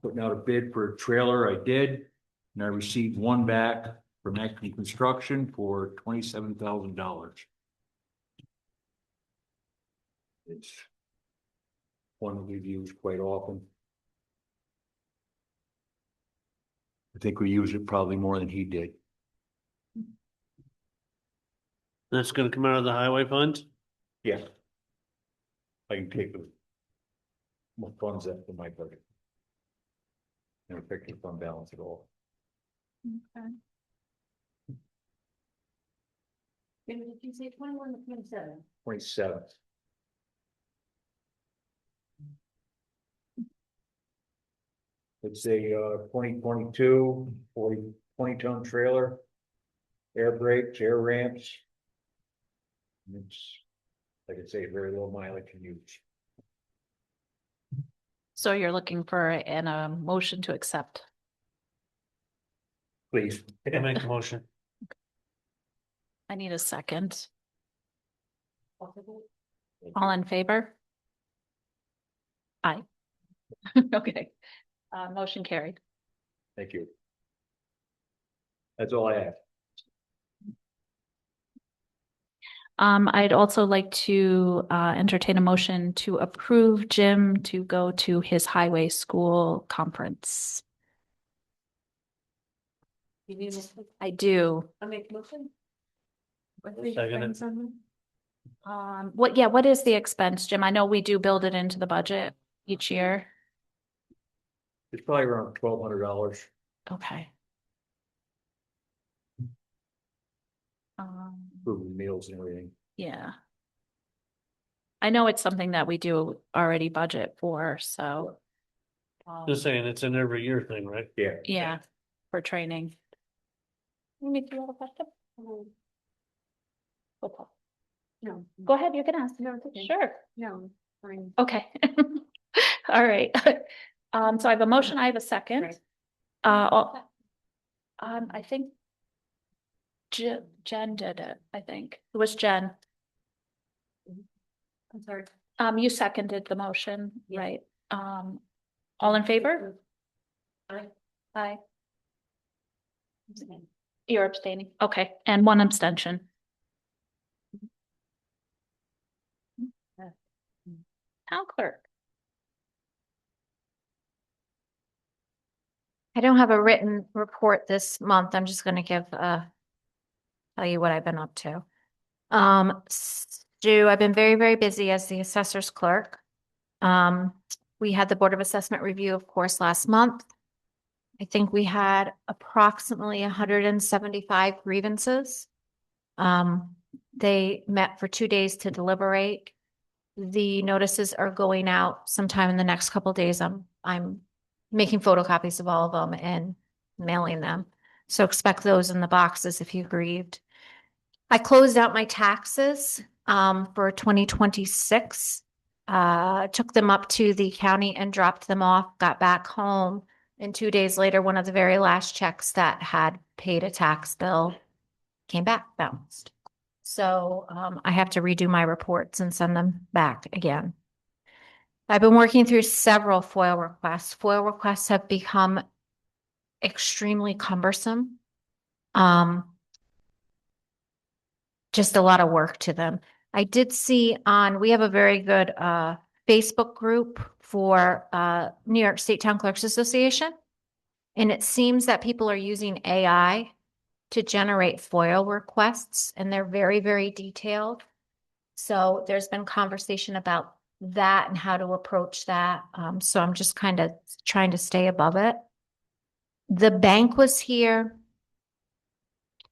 I: putting out a bid for a trailer. I did, and I received one back from Acme Construction for $27,000. It's one that we've used quite often. I think we use it probably more than he did.
C: That's gonna come out of the highway fund?
I: Yeah. I can take the more funds that for my budget. Never affect the fund balance at all.
A: Okay.
H: Did you say 21 or 27?
I: 27. It's a 2022 20-ton trailer. Air brakes, air ramps. It's, like I say, very low mileage and use.
A: So you're looking for a motion to accept.
I: Please.
C: I make the motion.
A: I need a second. All in favor? Aye. Okay. Motion carried.
I: Thank you. That's all I have.
A: I'd also like to entertain a motion to approve Jim to go to his highway school conference.
H: You need a,
A: I do.
H: I make motion?
C: Second it.
A: What is the expense, Jim? I know we do build it into the budget each year.
I: It's probably around $1,200
A: Okay.
I: for meals and everything.
A: Yeah. I know it's something that we do already budget for, so.
C: Just saying, it's an every year thing, right?
I: Yeah.
A: Yeah, for training. Let me do all the question.
H: No.
A: Go ahead, you can ask.
H: No, it's okay.
A: Sure.
H: No, fine.
A: Okay. All right. So I have a motion, I have a second.
H: Right.
A: I think Jen did it, I think. It was Jen.
H: I'm sorry.
A: You seconded the motion,
H: Yeah.
A: right? All in favor?
H: Aye.
A: Aye. You're abstaining. Okay, and one abstention. Town clerk.
F: I don't have a written report this month. I'm just gonna tell you what I've been up to. Stu, I've been very, very busy as the assessor's clerk. We had the Board of Assessment review, of course, last month. I think we had approximately 175 grievances. They met for 2 days to deliberate. The notices are going out sometime in the next couple of days. I'm making photocopies of all of them and mailing them. So expect those in the boxes if you grieved. I closed out my taxes for 2026. Took them up to the county and dropped them off, got back home. And 2 days later, one of the very last checks that had paid a tax bill came back bounced. So I have to redo my reports and send them back again. I've been working through several FOIL requests. FOIL requests have become extremely cumbersome. Just a lot of work to them. I did see we have a very good Facebook group for New York State Town Clerks Association. And it seems that people are using AI to generate FOIL requests, and they're very, very detailed. So there's been conversation about that and how to approach that. So I'm just kind of trying to stay above it. The bank was here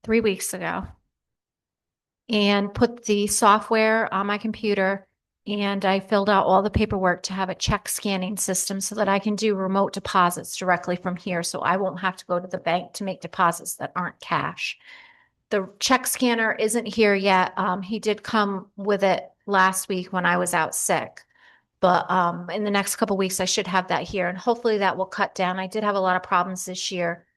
F: 3 weeks ago and put the software on my computer And I filled out all the paperwork to have a check scanning system so that I can do remote deposits directly from here. So I won't have to go to the bank to make deposits that aren't cash. The check scanner isn't here yet. He did come with it last week when I was out sick. But in the next couple weeks, I should have that here, and hopefully that will cut down. I did have a lot of problems this year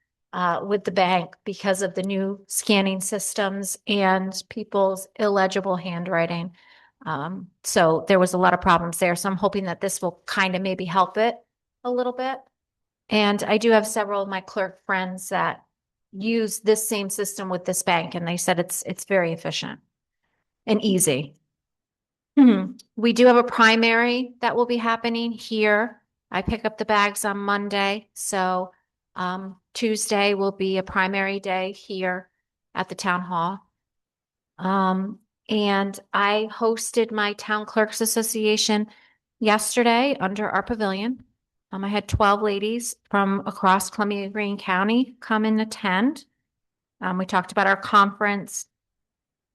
F: with the bank because of the new scanning systems and people's illegible handwriting. So there was a lot of problems there. So I'm hoping that this will kind of maybe help it a little bit. And I do have several of my clerk friends that use this same system with this bank, and they said it's very efficient and easy. We do have a primary that will be happening here. I pick up the bags on Monday, so Tuesday will be a primary day here at the town hall. And I hosted my town clerks association yesterday under our pavilion. I had 12 ladies from across Columbia Green County come and attend. We talked about our conference.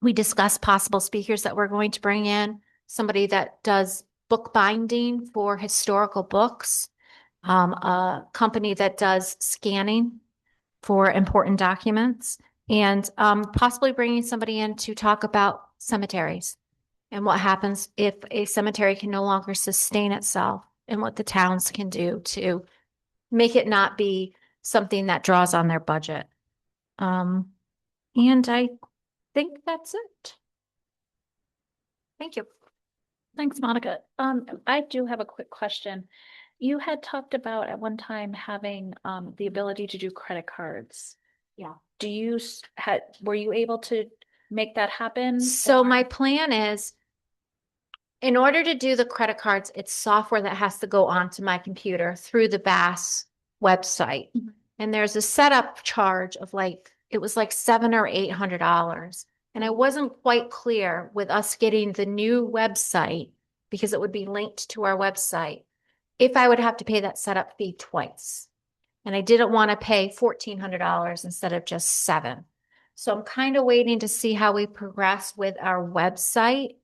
F: We discussed possible speakers that we're going to bring in, somebody that does bookbinding for historical books, a company that does scanning for important documents, and possibly bringing somebody in to talk about cemeteries and what happens if a cemetery can no longer sustain itself and what the towns can do to make it not be something that draws on their budget. And I think that's it. Thank you.
A: Thanks, Monica. I do have a quick question. You had talked about at one time having the ability to do credit cards.
F: Yeah.
A: Do you were you able to make that happen?
F: So
A: or-
F: my plan is, in order to do the credit cards, it's software that has to go onto my computer through the BAS website.
A: Mhm.
F: And there's a setup charge of it was like $700 or $800. And I wasn't quite clear with us getting the new website, because it would be linked to our website, if I would have to pay that setup fee twice. And I didn't want to pay $1,400 instead of just $7. So I'm kind of waiting to see how we progress with our website.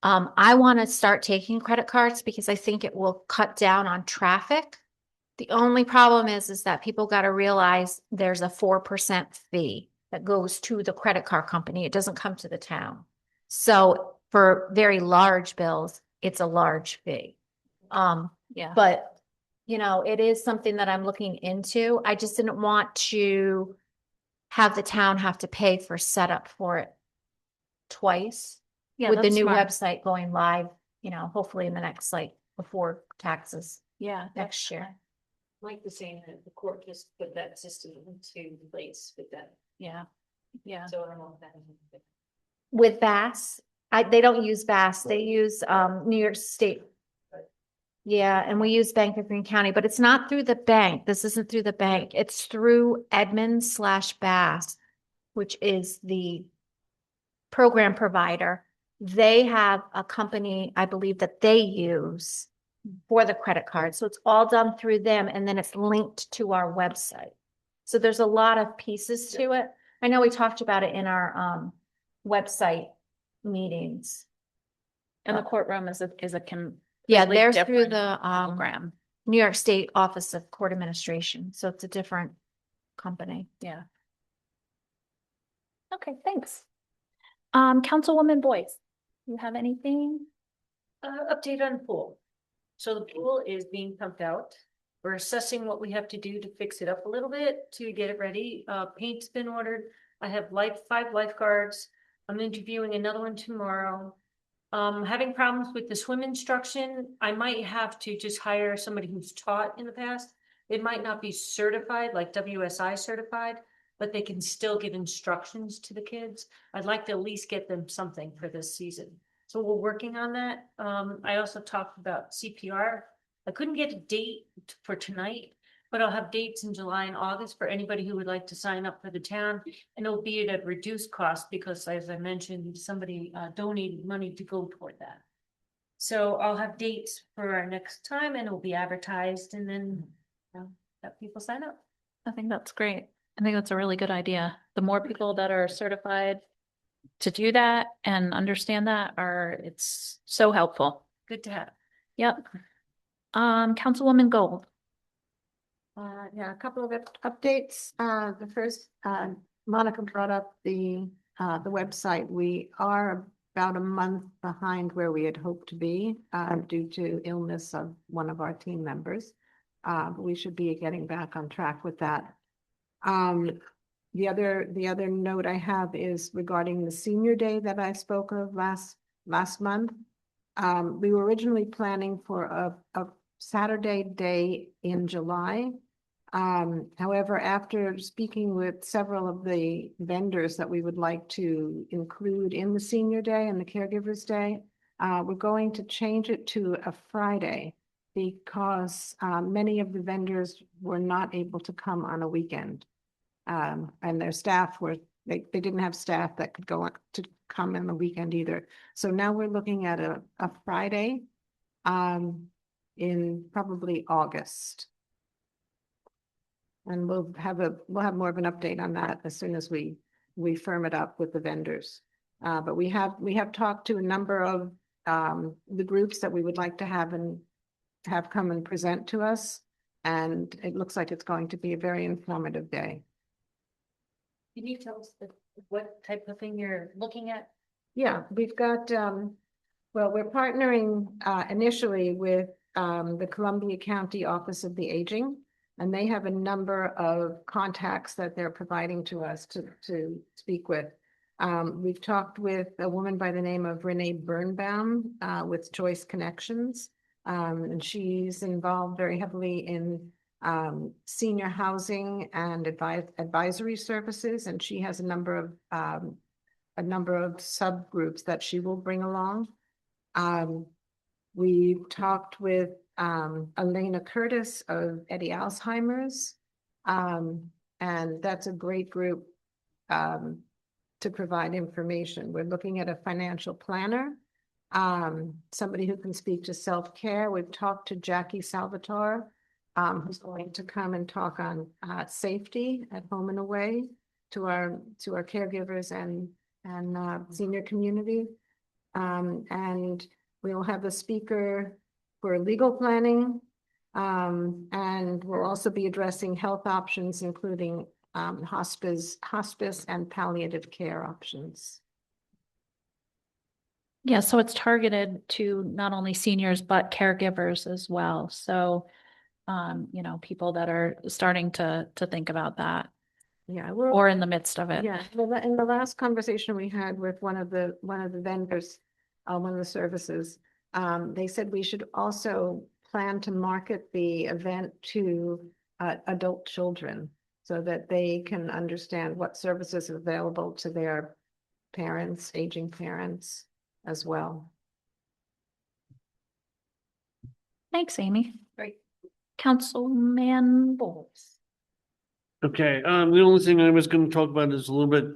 F: I want to start taking credit cards because I think it will cut down on traffic. The only problem is that people got to realize there's a 4% fee that goes to the credit card company. It doesn't come to the town. So for very large bills, it's a large fee.
A: Yeah.
F: But it is something that I'm looking into. I just didn't want to have the town have to pay for setup for it twice.
A: Yeah,
F: With the
A: that's
F: new
A: smart.
F: website going live, hopefully in the next, before taxes
A: Yeah.
F: next year.
H: Mike was saying that the court just put that system into place with that,
A: Yeah. Yeah.
H: so I don't know if that.
F: With Bass, they don't use Bass, they use New York State. Yeah, and we use Bank of Green County, but it's not through the bank. This isn't through the bank. It's through Edmunds/Bass, which is the program provider. They have a company, I believe, that they use for the credit card. So it's all done through them, and then it's linked to our website. So there's a lot of pieces to it. I know we talked about it in our website meetings.
A: And the courtroom is a
F: Yeah,
A: completely
F: they're through
A: different
F: the
A: program.
F: New York State Office of Court Administration. So it's a different company.
A: Yeah. Okay, thanks. Councilwoman Boyce, you have anything?
E: Update on the pool. So the pool is being pumped out. We're assessing what we have to do to fix it up a little bit to get it ready. Paint's been ordered. I have 5 lifeguards. I'm interviewing another one tomorrow. Having problems with the swim instruction. I might have to just hire somebody who's taught in the past. It might not be certified, like WSI certified, but they can still give instructions to the kids. I'd like to at least get them something for this season. So we're working on that. I also talked about CPR. I couldn't get a date for tonight, but I'll have dates in July and August for anybody who would like to sign up for the town. And it'll be at a reduced cost because, as I mentioned, somebody donated money to go toward that. So I'll have dates for our next time, and it'll be advertised, and then let people sign up.
A: I think that's great. I think that's a really good idea. The more people that are certified, to do that and understand that it's so helpful.
E: Good to have.
A: Yep. Councilwoman Gold.
H: Yeah, a couple of updates. The first, Monica brought up the website. We are about a month behind where we had hoped to be, due to illness of one of our team members. But we should be getting back on track with that. The other note I have is regarding the senior day that I spoke of last month. We were originally planning for a Saturday day in July. However, after speaking with several of the vendors that we would like to include in the senior day and the caregivers day, we're going to change it to a Friday because many of the vendors were not able to come on a weekend. And their staff they didn't have staff that could go on to come in the weekend either. So now we're looking at a Friday in probably August. And we'll have more of an update on that as soon as we firm it up with the vendors. But we have talked to a number of the groups that we would like to have come and present to us. And it looks like it's going to be a very informative day.
E: Can you tell us what type of thing you're looking at?
H: Yeah, we've got, well, we're partnering initially with the Columbia County Office of the Aging, and they have a number of contacts that they're providing to us to speak with. We've talked with a woman by the name of Renee Birnbaum with Choice Connections, and she's involved very heavily in senior housing and advisory services, and she has a number of subgroups that she will bring along. We've talked with Elena Curtis of Eddie Alzheimer's, and that's a great group to provide information. We're looking at a financial planner, somebody who can speak to self-care. We've talked to Jackie Salvatore, who's going to come and talk on safety at home and away to our caregivers and senior community. And we'll have a speaker for legal planning. And we'll also be addressing health options, including hospice and palliative care options.
A: Yeah, so it's targeted to not only seniors, but caregivers as well. So, people that are starting to think about that
H: Yeah,
A: or in the midst of it.
H: yeah. In the last conversation we had with one of the vendors, one of the services, they said we should also plan to market the event to adult children so that they can understand what services are available to their parents, aging parents as well.
A: Thanks, Amy.
E: Great.
A: Councilman Bowles.
C: Okay, the only thing I was gonna talk about is a little bit,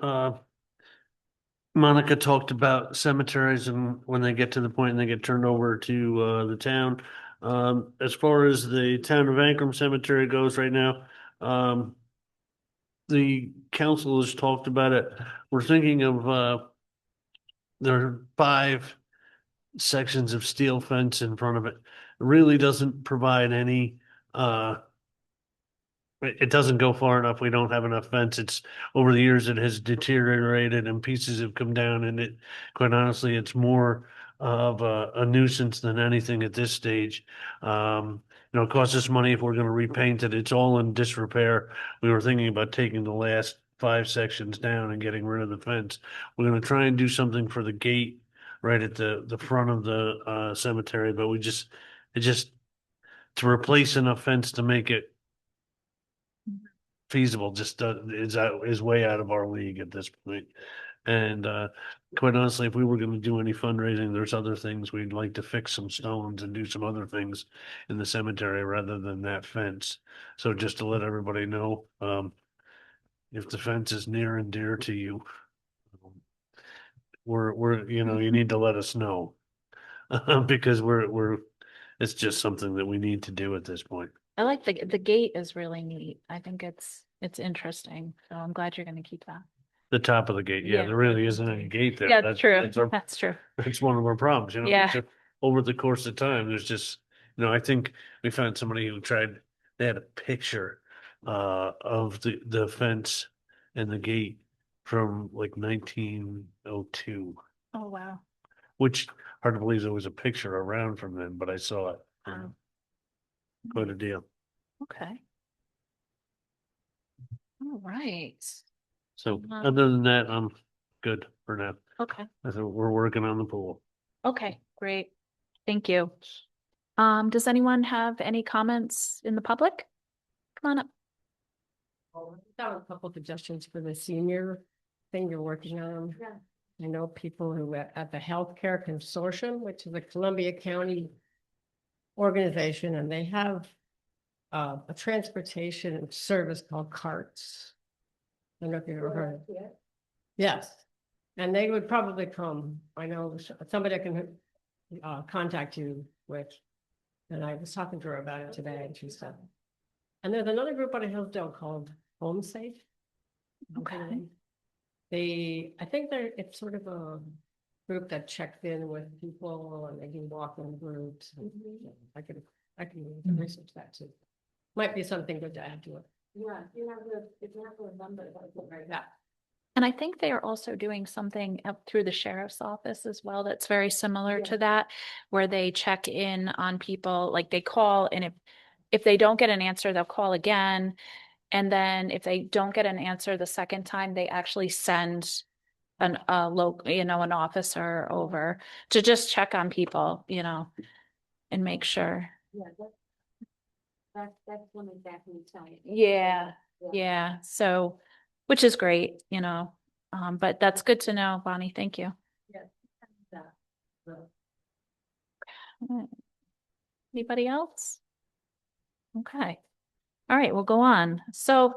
C: Monica talked about cemeteries and when they get to the point and they get turned over to, the town. As far as the town of Ankrum Cemetery goes right now, the council has talked about it. We're thinking of, there are 5 sections of steel fence in front of it. It really doesn't provide any, it doesn't go far enough. We don't have enough fence. It's over the years it has deteriorated and pieces have come down, and it, quite honestly, it's more of a nuisance than anything at this stage. It costs us money if we're going to repaint it. It's all in disrepair. We were thinking about taking the last 5 sections down and getting rid of the fence. We're going to try and do something for the gate right at the front of the cemetery, but to replace enough fence to make it feasible just is way out of our league at this point. And quite honestly, if we were going to do any fundraising, there's other things we'd like to fix some stones and do some other things in the cemetery rather than that fence. So just to let everybody know, if the fence is near and dear to you, you need to let us know because it's just something that we need to do at this point.
A: I like the gate is really neat. I think it's interesting. So I'm glad you're going to keep that.
C: The top of the gate, yeah,
A: Yeah.
C: there really isn't any gate there.
A: Yeah,
C: That's-
A: true.
C: That's our,
A: That's true.
C: that's one of our problems, you know?
A: Yeah.
C: So over the course of time, there's just, I think we found somebody who tried, they had a picture of the fence and the gate from like 1902,
A: Oh, wow.
C: which hard to believe there was a picture around from then, but I saw it.
A: Wow.
C: Quite a deal.
A: Okay. All right.
C: So
A: Uh-huh.
C: other than that, I'm good for now.
A: Okay.
C: I think we're working on the pool.
A: Okay, great. Thank you. Does anyone have any comments in the public? Come on up.
J: Got a couple suggestions for the senior thing you're working on. I know people who at the Healthcare Consortium, which is a Columbia County organization, and they have a transportation service called CARTS. I don't know if you've ever heard of it. Yes, and they would probably come. I know somebody I can contact you with. And I was talking to her about it today, and she said, and there's another group out of Hillsdale called Home Safe.
A: Okay.
J: I think it's sort of a group that checks in with people and they can walk in groups. And I can research that too. Might be something good to add to it.
D: Yeah, if you have to remember, right?
J: Yeah.
A: And I think they are also doing something up through the sheriff's office as well that's very similar to that, where they check in on people, like they call, and if they don't get an answer, they'll call again. And then if they don't get an answer the second time, they actually send an an officer over to just check on people, and make sure.
D: Yeah, that's one exactly tell you.
A: Yeah. Yeah. So, which is great, but that's good to know, Bonnie. Thank you. Alright. Anybody else? Okay. All right, we'll go on. So,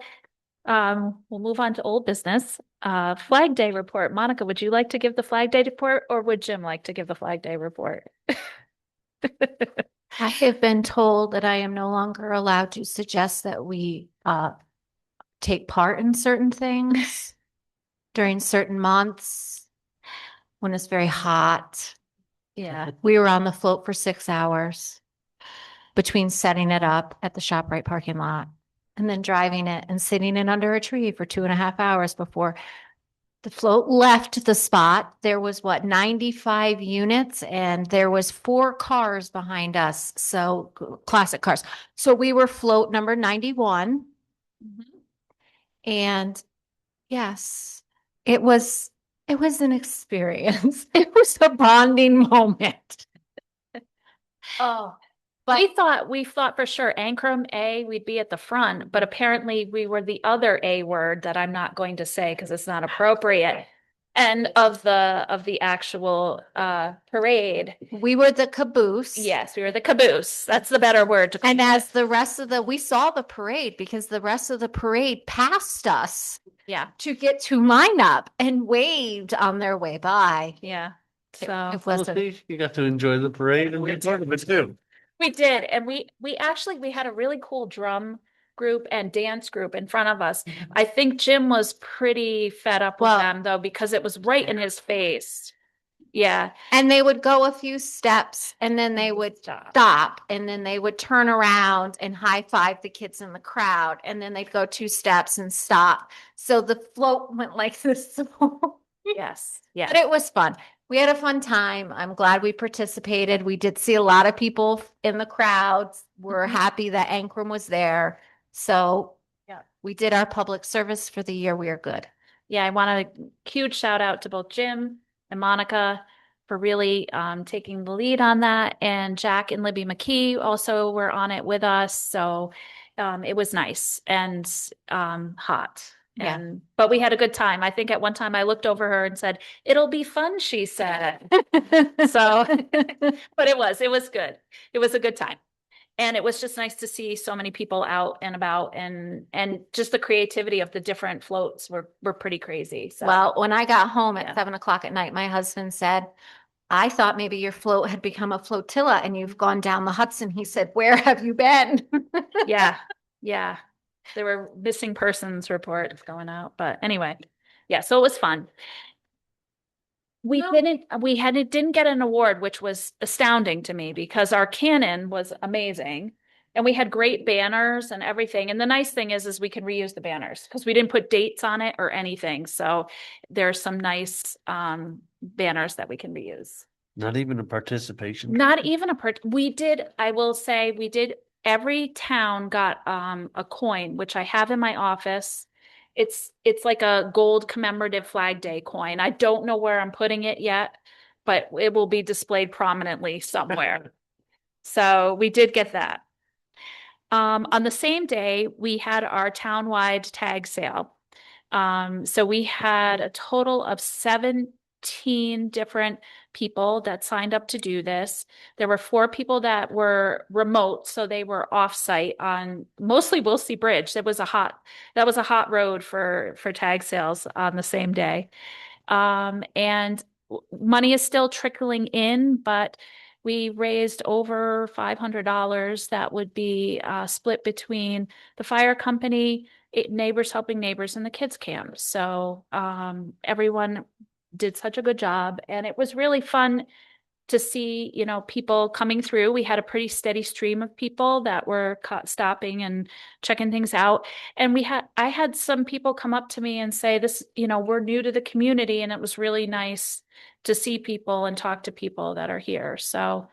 A: we'll move on to old business. Flag Day report. Monica, would you like to give the Flag Day report, or would Jim like to give the Flag Day report?
F: I have been told that I am no longer allowed to suggest that we take part in certain things during certain months when it's very hot.
A: Yeah.
F: We were on the float for 6 hours between setting it up at the ShopRite parking lot and then driving it and sitting it under a tree for 2.5 hours before the float left the spot. There was 95 units, and there was 4 cars behind us. So classic cars. So we were float number 91. And yes, it was an experience. It was a bonding moment.
A: Oh,
F: But
A: we thought for sure Ankrum A, we'd be at the front, but apparently we were the other A word that I'm not going to say because it's not appropriate. And of the actual parade.
F: we were the caboose.
A: Yes, we were the caboose. That's the better word to call
F: And
A: it.
F: as the rest of we saw the parade because the rest of the parade passed us
A: Yeah,
F: to get to line up and waved on their way by.
A: yeah.
F: It
A: So
F: was
C: Well, see, you got to enjoy the parade and be part of it too.
A: we did, and we had a really cool drum group and dance group in front of us. I think Jim was pretty fed up with
F: Well-
A: them though, because it was right in his face. Yeah.
F: And they would go a few steps and then they would stop and then they would turn around and high five the kids in the crowd. And then they'd go 2 steps and stop. So the float went like this.
A: Yes. Yeah.
F: But it was fun. We had a fun time. I'm glad we participated. We did see a lot of people in the crowds. We're
A: Mhm.
F: happy that Ankrum was there. So
A: Yeah.
F: we did our public service for the year. We are good.
A: Yeah, I want a huge shout out to both Jim and Monica for really taking the lead on that. And Jack and Libby McKee also were on it with us. So it was nice and hot.
F: Yeah.
A: But we had a good time. I think at one time I looked over her and said, "It'll be fun," she said. So, but it was good. It was a good time. And it was just nice to see so many people out and about, and just the creativity of the different floats were pretty crazy. So
F: Well, when I got home at
A: Yeah.
F: 7 o'clock at night, my husband said, I thought maybe your float had become a flotilla and you've gone down the Hudson. He said, where have you been?
A: yeah, there were missing persons reports going out, but anyway, Yeah, so it was fun. We didn't get an award, which was astounding to me because our cannon was amazing. And we had great banners and everything. And the nice thing is we can reuse the banners because we didn't put dates on it or anything. So there's some nice banners that we can reuse.
C: Not even a participation.
A: Not even we did, I will say, every town got a coin, which I have in my office. It's like a gold commemorative Flag Day coin. I don't know where I'm putting it yet, but it will be displayed prominently somewhere. So we did get that. On the same day, we had our townwide tag sale. So we had a total of 17 different people that signed up to do this. There were 4 people that were remote, so they were offsite on mostly Wilsey Bridge. That was a hot road for tag sales on the same day. And money is still trickling in, but we raised over $500 that would be split between the fire company, Neighbors Helping Neighbors, and the kids camp. So everyone did such a good job, and it was really fun to see, people coming through. We had a pretty steady stream of people that were stopping and checking things out. And I had some people come up to me and say, this, we're new to the community, and it was really nice to see people and talk to people that are here. So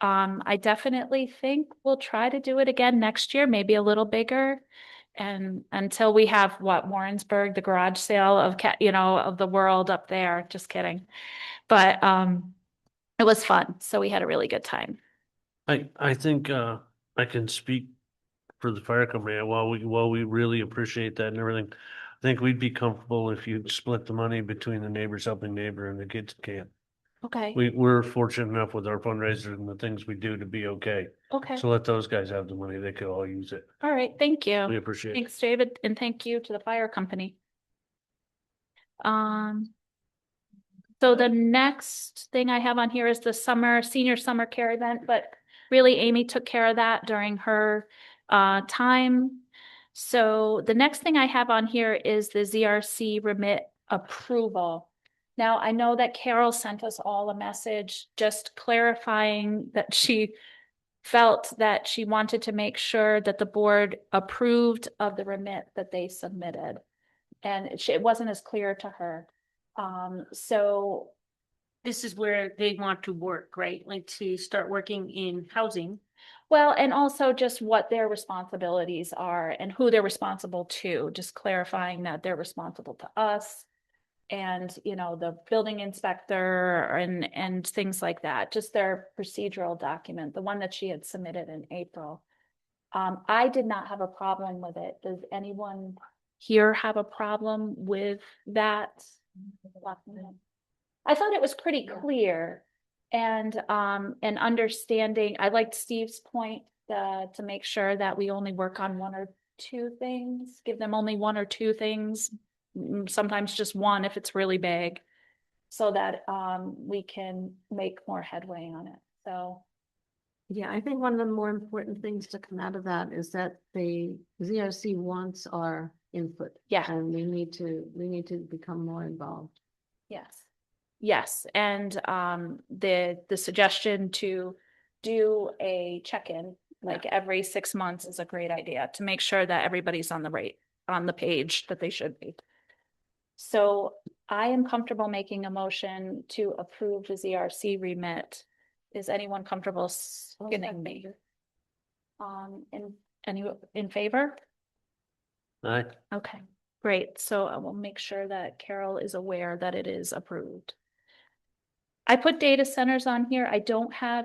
A: I definitely think we'll try to do it again next year, maybe a little bigger. And until we have Warrensburg, the garage sale of the world up there, just kidding. But it was fun. So we had a really good time.
C: I think I can speak for the fire company. While we really appreciate that and everything, I think we'd be comfortable if you split the money between the Neighbors Helping Neighbor and the kids camp.
A: Okay.
C: We're fortunate enough with our fundraisers and the things we do to be okay.
A: Okay.
C: So let those guys have the money. They could all use it.
A: All right. Thank
C: We
A: you.
C: appreciate it.
A: Thanks, David. And thank you to the fire company. So the next thing I have on here is the senior summer care event, but really Amy took care of that during her time. So the next thing I have on here is the ZRC remit approval. Now, I know that Carol sent us all a message just clarifying that she felt that she wanted to make sure that the board approved of the remit that they submitted. And it wasn't as clear to her. So
E: This is where they want to work, right? Like to start working in housing.
A: well, and also just what their responsibilities are and who they're responsible to, just clarifying that they're responsible to us and, the building inspector and things like that, just their procedural document, the one that she had submitted in April. I did not have a problem with it. Does anyone here have a problem with that? I thought it was pretty clear and understanding. I liked Steve's point to make sure that we only work on 1 or 2 things, give them only 1 or 2 things, sometimes just 1 if it's really big, so that we can make more headway on it. So
H: Yeah, I think one of the more important things to come out of that is that the ZRC wants our input.
A: Yeah.
H: And we need to become more involved.
A: yes. Yes, and the suggestion to do a check-in like every 6 months is a great idea to make sure that everybody's on the page that they should be. So I am comfortable making a motion to approve the ZRC remit. Is anyone comfortable skinning me? In favor?
C: Aye.
A: Okay, great. So I will make sure that Carol is aware that it is approved. I put data centers on here. I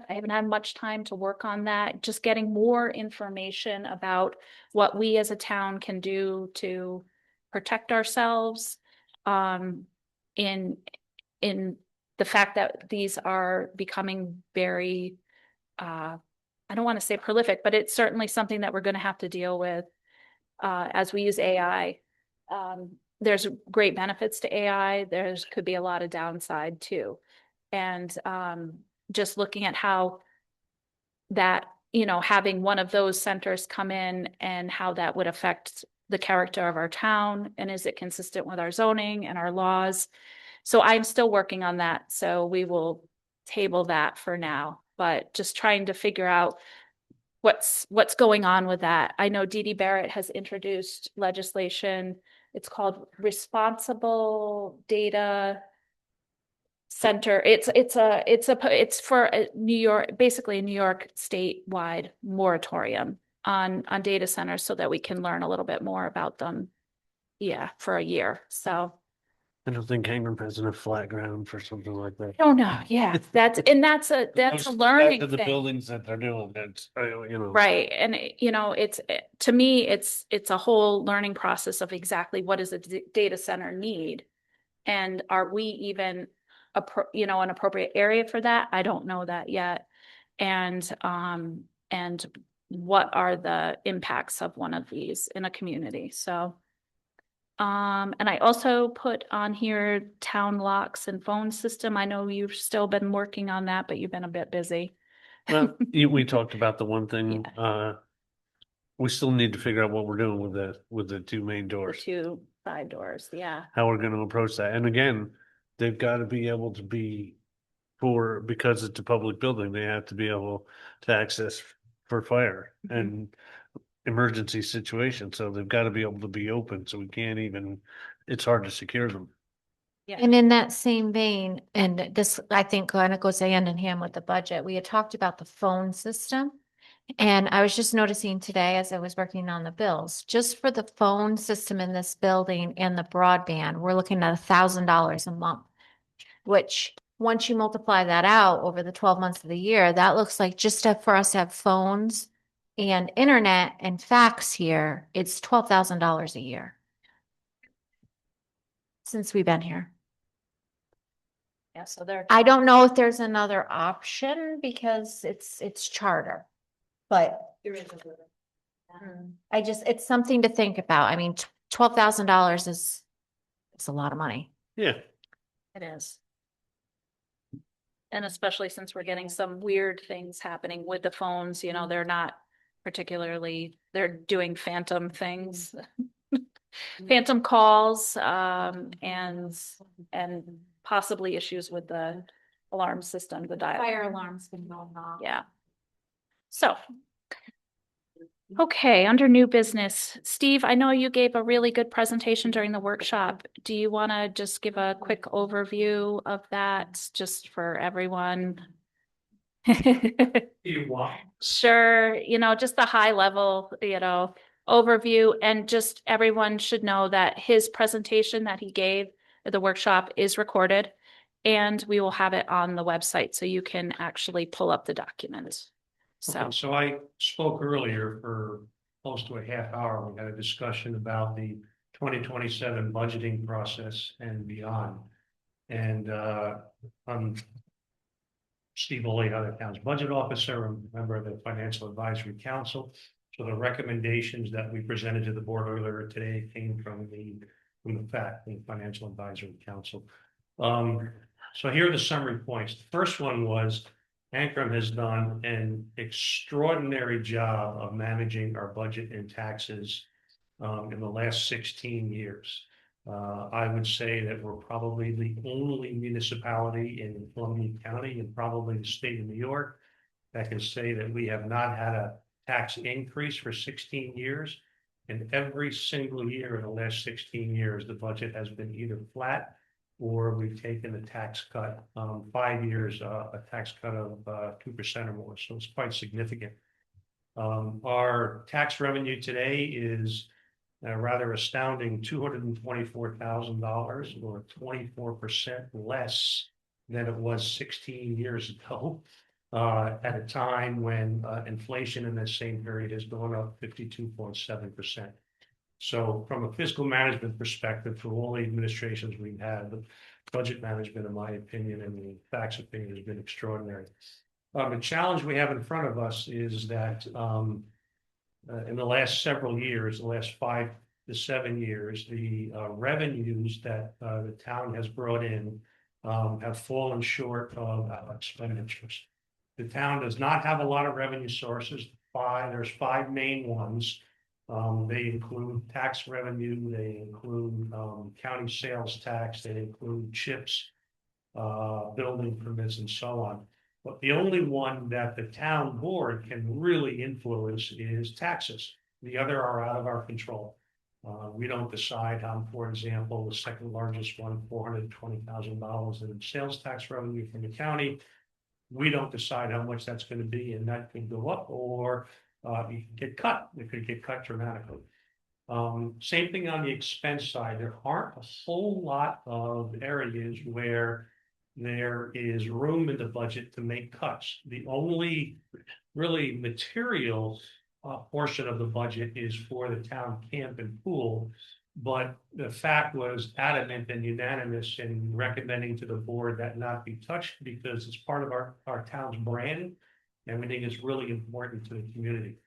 A: haven't had much time to work on that. Just getting more information about what we as a town can do to protect ourselves. In the fact that these are becoming very, I don't want to say prolific, but it's certainly something that we're going to have to deal with as we use AI. There's great benefits to AI. Could be a lot of downside too. And just looking at how that, having one of those centers come in and how that would affect the character of our town and is it consistent with our zoning and our laws? So I'm still working on that. So we will table that for now, but just trying to figure out what's going on with that. I know Dee Dee Barrett has introduced legislation. It's called Responsible Data Center. It's for a New York, basically a New York statewide moratorium on data centers so that we can learn a little bit more about them. Yeah, for a year. So
C: I don't think Hingham has enough flat ground for something like that.
A: I don't know. Yeah, that's a learning
C: To the
A: thing.
C: buildings that they're doing, that's, you know.
A: Right. And to me, it's a whole learning process of exactly what does a data center need? And are we even an appropriate area for that? I don't know that yet. And what are the impacts of one of these in a community? So and I also put on here town locks and phone system. I know you've still been working on that, but you've been a bit busy.
C: Well, we talked about the one thing, we still need to figure out what we're doing with the two main
A: The
C: doors,
A: two side doors, yeah.
C: how we're gonna approach that. And again, they've got to be able to be because it's a public building, they have to be able to access for fire and emergency situations. So they've got to be able to be open. So we can't even, it's hard to secure them.
A: Yeah.
F: And in that same vein, and this, I think, kind of goes hand in hand with the budget, we had talked about the phone system. And I was just noticing today as I was working on the bills, just for the phone system in this building and the broadband, we're looking at $1,000 a month. Which, once you multiply that out over the 12 months of the year, that looks like for us to have phones and internet and fax here, it's $12,000 a year. Since we've been here.
A: Yeah, so they're.
F: I don't know if there's another option because it's charter. But it's something to think about. I mean, $12,000 it's a lot of money.
C: Yeah.
A: It is. And especially since we're getting some weird things happening with the phones, they're not particularly, they're doing phantom things. Phantom calls, and possibly issues with the alarm system, the dial.
F: Fire alarm's been going off.
A: Yeah. So. Okay, under new business, Steve, I know you gave a really good presentation during the workshop. Do you want to just give a quick overview of that just for everyone?
B: You want?
A: Sure, just the high level, overview, and just everyone should know that his presentation that he gave at the workshop is recorded and we will have it on the website so you can actually pull up the document. So,
B: Okay, so I spoke earlier for close to a half hour. We had a discussion about the 2027 budgeting process and beyond. And I'm Steve Oley, the town's budget officer, and member of the Financial Advisory Council. So the recommendations that we presented to the board earlier today came from the Financial Advisory Council. So here are the summary points. The first one was Ankrum has done an extraordinary job of managing our budget and taxes in the last 16 years. I would say that we're probably the only municipality in Columbia County and probably the state of New York that can say that we have not had a tax increase for 16 years. And every single year in the last 16 years, the budget has been either flat or we've taken a tax cut, 5 years, a tax cut of 2% or more. So it's quite significant. Our tax revenue today is a rather astounding $224,000 or 24% less than it was 16 years ago, at a time when inflation in that same period has gone up 52.7%. So from a fiscal management perspective, for all the administrations we've had, the budget management, in my opinion, and the tax opinion has been extraordinary. The challenge we have in front of us is that in the last several years, the last 5 to 7 years, the revenues that the town has brought in have fallen short of our expenditures. The town does not have a lot of revenue sources. There's 5 main ones. They include tax revenue, they include, county sales tax, they include chips, building permits and so on. But the only one that the town board can really influence is taxes. The other are out of our control. We don't decide how, for example, the second largest one, $420,000 in sales tax revenue from the county. We don't decide how much that's going to be, and that could go up or it could get cut. It could get cut dramatically. Same thing on the expense side. There aren't a whole lot of areas where there is room in the budget to make cuts. The only really material portion of the budget is for the town camp and pool. But the fact was adamant and unanimous in recommending to the board that not be touched because it's part of our town's brand. And we think it's really important to the community.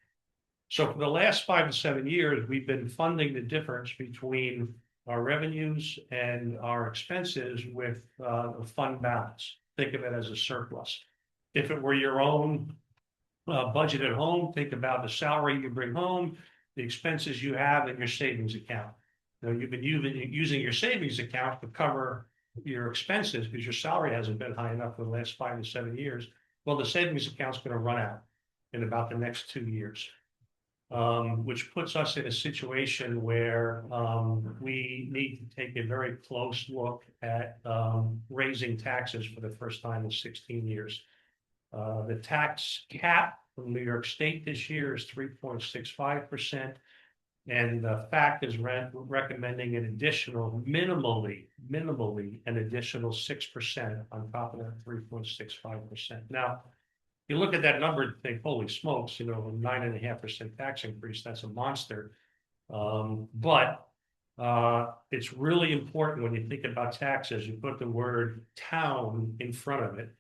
B: So for the last 5 to 7 years, we've been funding the difference between our revenues and our expenses with a fund balance. Think of it as a surplus. If it were your own budget at home, think about the salary you bring home, the expenses you have in your savings account. Now, you've been using your savings account to cover your expenses because your salary hasn't been high enough for the last 5 to 7 years. Well, the savings account's going to run out in about the next 2 years. Which puts us in a situation where we need to take a very close look at raising taxes for the first time in 16 years. The tax cap from New York State this year is 3.65%. And the FACT is recommending an additional, minimally, an additional 6% on top of that 3.65%. Now, you look at that number and think, holy smokes, 9.5% tax increase, that's a monster. But it's really important when you think about taxes, you put the word town in front of it,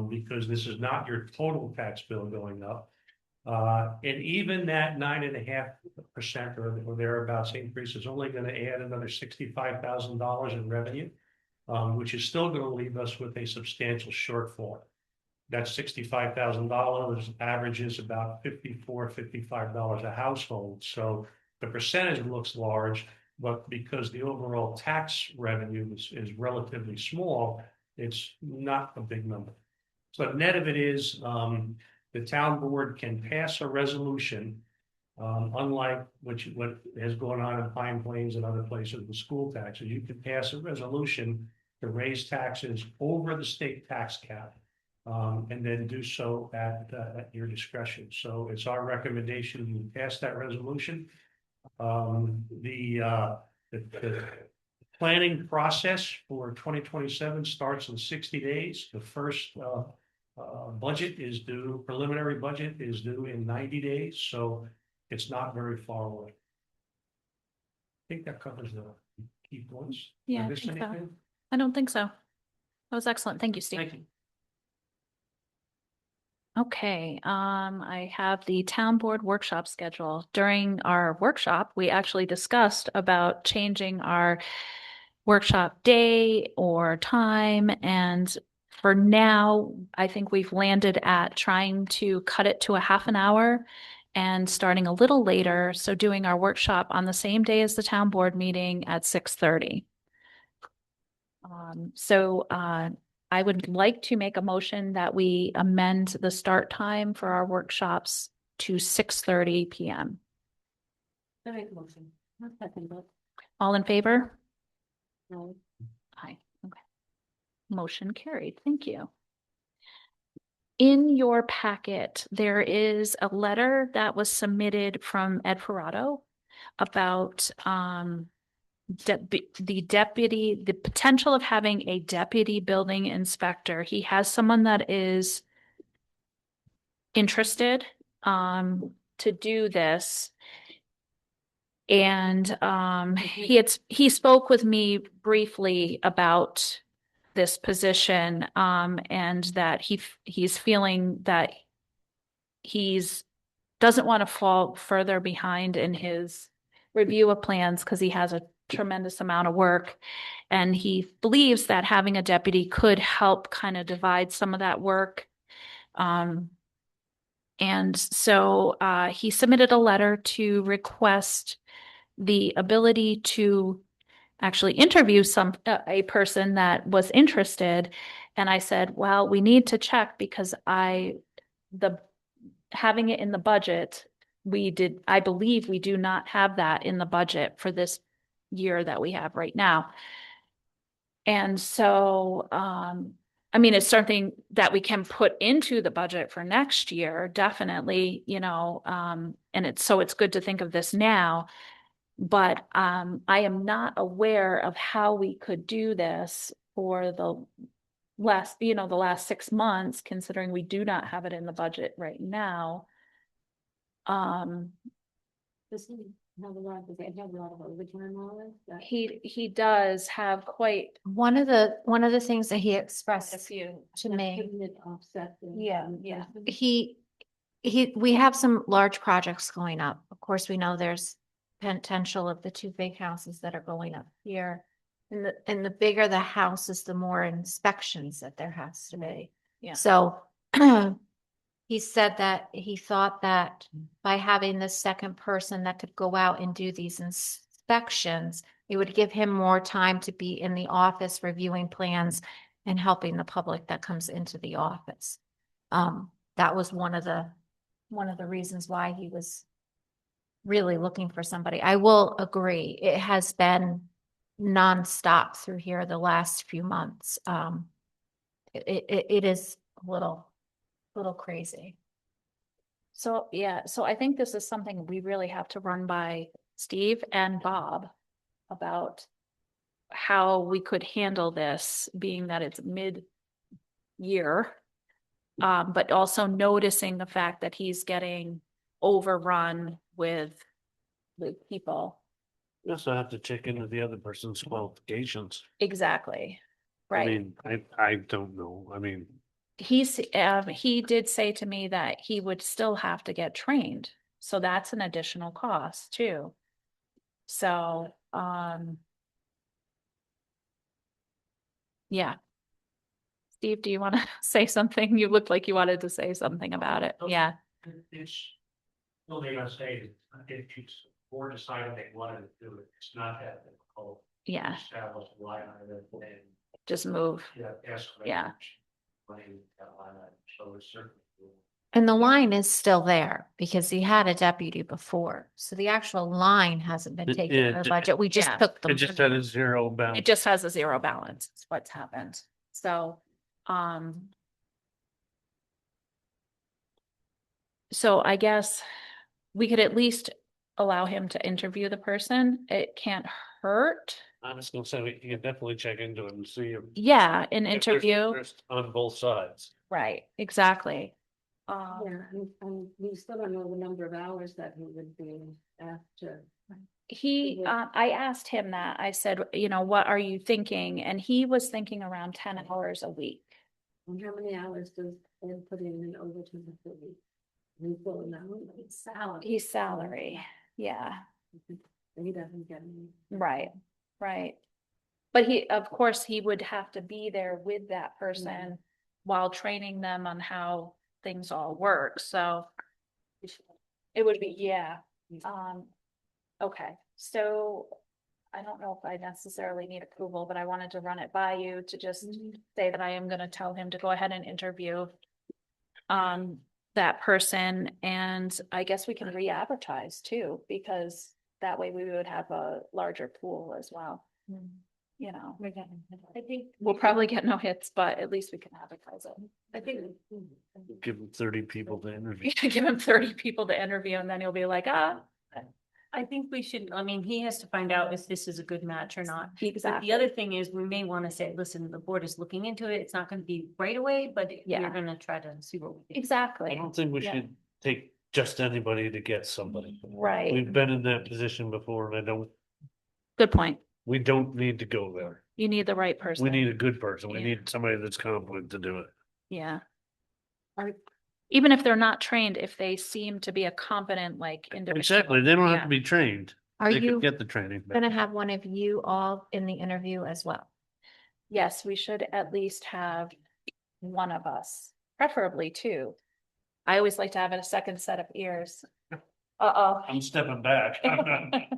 B: because this is not your total tax bill going up. And even that 9.5% or thereabouts increase is only going to add another $65,000 in revenue, which is still going to leave us with a substantial shortfall. That $65,000 averages about $55 a household. So the percentage looks large, but because the overall tax revenue is relatively small, it's not a big number. So net of it is the town board can pass a resolution, unlike what has gone on in Pine Plains and other places with school taxes. You can pass a resolution to raise taxes over the state tax cap. And then do so at your discretion. So it's our recommendation you pass that resolution. The planning process for 2027 starts in 60 days. The first preliminary budget is due in 90 days. So it's not very far away. I think that covers the key points.
A: Yeah,
B: Did I miss anything?
A: I don't think so. That was excellent. Thank you, Steve.
B: Thank you.
A: Okay, I have the town board workshop schedule. During our workshop, we actually discussed about changing our workshop day or time. And for now, I think we've landed at trying to cut it to a half an hour and starting a little later. So doing our workshop on the same day as the town board meeting at 6:30. I would like to make a motion that we amend the start time for our workshops to 6:30 p.m.
E: I make a motion. I'll second that.
A: All in favor?
E: No.
A: Aye. Okay. Motion carried. Thank you. In your packet, there is a letter that was submitted from Ed Ferrato about the potential of having a deputy building inspector. He has someone that is interested to do this. And he spoke with me briefly about this position, and that he's feeling that doesn't want to fall further behind in his review of plans because he has a tremendous amount of work. And he believes that having a deputy could help kind of divide some of that work. And so he submitted a letter to request the ability to actually interview a person that was interested. And I said, well, we need to check because having it in the budget, I believe we do not have that in the budget for this year that we have right now. And so, I mean, it's something that we can put into the budget for next year, definitely, and it's good to think of this now. But I am not aware of how we could do this for the last 6 months, considering we do not have it in the budget right now.
D: Does he have a lot, does he have a lot of overtime hours?
A: He does have quite
F: One of the things that he
A: a
F: expressed
A: few.
F: to me,
D: It offset.
A: Yeah.
F: we have some large projects going up. Of course, we know there's potential of the two big houses that are going up here. And the bigger the houses, the more inspections that there has to be.
A: Yeah.
F: So he said that he thought that by having this second person that could go out and do these inspections, it would give him more time to be in the office reviewing plans and helping the public that comes into the office. That was one of the reasons why he was really looking for somebody. I will agree, it has been nonstop through here the last few months. It is a little crazy.
A: So I think this is something we really have to run by Steve and Bob about how we could handle this, being that it's mid-year. But also noticing the fact that he's getting overrun with people.
C: You also have to check into the other person's qualifications.
A: Exactly.
C: I
A: Right.
C: mean, I don't know. I mean,
A: He did say to me that he would still have to get trained. So that's an additional cost too. So, yeah. Steve, do you want to say something? You looked like you wanted to say something about it. Yeah.
B: It's, well, they're gonna say, if it's board decided they wanted to do it, it's not that difficult.
A: Yeah.
B: Establish a line item and,
A: Just move.
B: escalate.
A: Yeah.
B: Money, that line item, so it's certainly.
F: And the line is still there because he had a deputy before. So the actual line hasn't been taken
C: Yeah,
F: out of the budget. We just
A: yeah.
F: took them.
C: it just had a zero balance.
A: It just has a zero balance. Is what's happened. So, so I guess we could at least allow him to interview the person. It can't hurt.
C: I'm just gonna say, you can definitely check into it and see if.
A: Yeah, an
C: if there's
A: interview.
C: interest on both sides.
A: Right, exactly.
D: Yeah, and we still don't know the number of hours that he would be after.
A: I asked him that. I said, what are you thinking? And he was thinking around 10 hours a week.
D: And how many hours does Ed put in overtime per week? He's going now, it's salary.
A: He's salary. Yeah,
D: He doesn't get any.
A: right. But of course, he would have to be there with that person while training them on how things all work. So it would be, yeah. Okay, so I don't know if I necessarily need approval, but I wanted to run it by you to just say that I am going to tell him to go ahead and interview that person. And I guess we can re-advertise too, because that way we would have a larger pool as well.
D: I think.
A: We'll probably get no hits, but at least we can advertise it.
D: I think.
C: Give them 30 people to interview.
A: Give him 30 people to interview and then he'll be like,
E: I think we should, I mean, he has to find out if this is a good match or not. But
A: exactly.
E: the other thing is, we may want to say, listen, the board is looking into it. It's not going to be right away, but
A: Yeah.
E: we're going to try to see what we can.
C: I
A: Exactly.
C: don't think we
A: Yeah.
C: should take just anybody to get somebody.
A: Right.
C: We've been in that position before and
A: Good point.
C: we don't need to go there.
A: You need the right person.
C: We need a good person. We
A: Yeah.
C: need somebody that's competent to do it.
A: Yeah.
D: Are-
A: Even if they're not trained, if they seem to be a competent, individual.
C: Exactly. They don't have
A: Yeah.
C: to be trained.
F: Are
C: They
F: you
C: could get the training. but-
F: gonna have one of you all in the interview as well?
A: Yes, we should at least have one of us, preferably two. I always like to have a second set of ears. Uh-oh.
C: I'm stepping back.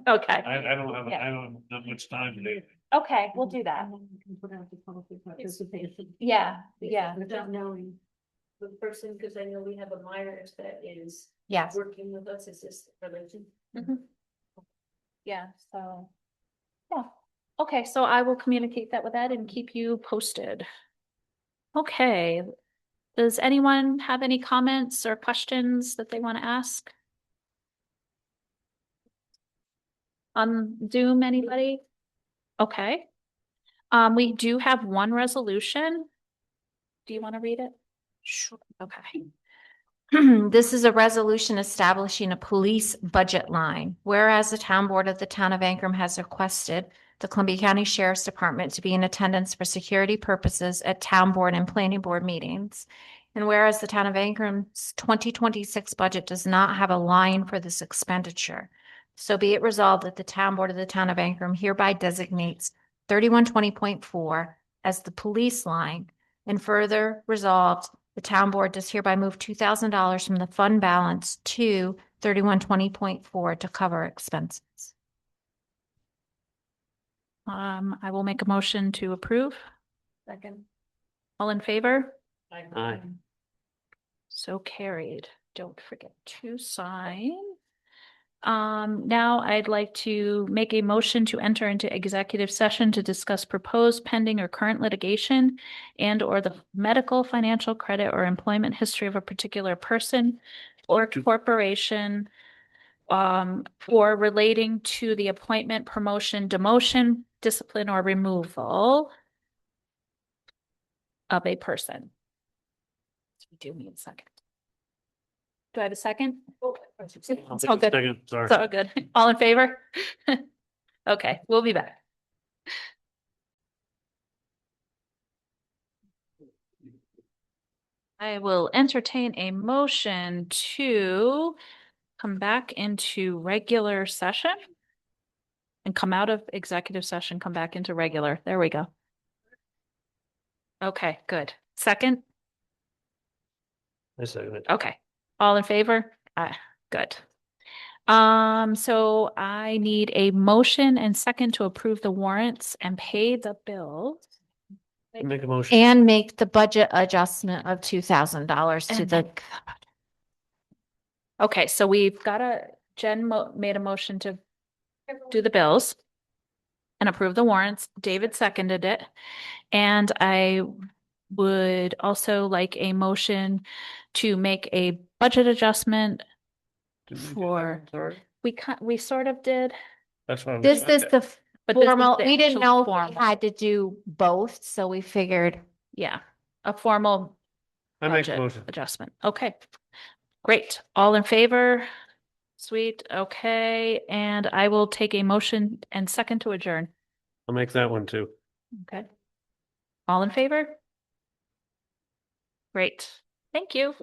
A: Okay,
C: I don't have,
A: Yeah.
C: I don't have much time today.
A: okay, we'll do that.
D: And then you can put out the public participation.
A: Yeah, yeah.
D: Without knowing.
E: The person, because I know we have a Myers that is
F: Yes.
E: working with us, is this religion?
A: Yeah, so. Yeah, okay, so I will communicate that with Ed and keep you posted. Okay, does anyone have any comments or questions that they want to ask? On Zoom, anybody? Okay. We do have one resolution. Do you want to read it?
F: Sure.
A: Okay.
F: This is a resolution establishing a police budget line. Whereas the town board of the town of Ancrum has requested the Columbia County Sheriff's Department to be in attendance for security purposes at town board and planning board meetings. And whereas the town of Ancrum's 2026 budget does not have a line for this expenditure. So be it resolved that the town board of the town of Ancrum hereby designates 3120.4 as the police line. And further resolved, the town board does hereby move $2,000 from the fund balance to 3120.4 to cover expenses.
A: I will make a motion to approve.
E: Second.
A: All in favor?
C: Aye.
A: So carried. Don't forget to sign. Now I'd like to make a motion to enter into executive session to discuss proposed pending or current litigation and or the medical, financial, credit, or employment history of a particular person or corporation or relating to the appointment, promotion, demotion, discipline, or removal of a person. Do me a second. Do I have a second? It's all good.
C: Second, sorry.
A: It's all good. All in favor? Okay, we'll be back. I will entertain a motion to come back into regular session and come out of executive session, come back into regular. There we go. Okay, good. Second?
C: I second it.
A: Okay. All in favor? Good. So I need a motion and second to approve the warrants and pay the bills.
C: Make a motion.
F: And make the budget adjustment of $2,000 to
A: And
F: the,
A: Okay, so we've got Jen made a motion to do the bills and approve the warrants. David seconded it. And I would also like a motion to make a budget adjustment for, we sort of did,
C: That's what.
F: this is the
A: but this is
F: formal,
A: the
F: we didn't
A: actual
F: know if
A: form.
F: we had to do both, so we figured.
A: Yeah, a formal
C: I make a
A: budget
C: motion.
A: adjustment. Okay, great. All in favor? Sweet. Okay, and I will take a motion and second to adjourn.
C: I'll make that one too.
A: Okay. All in favor? Great. Thank you.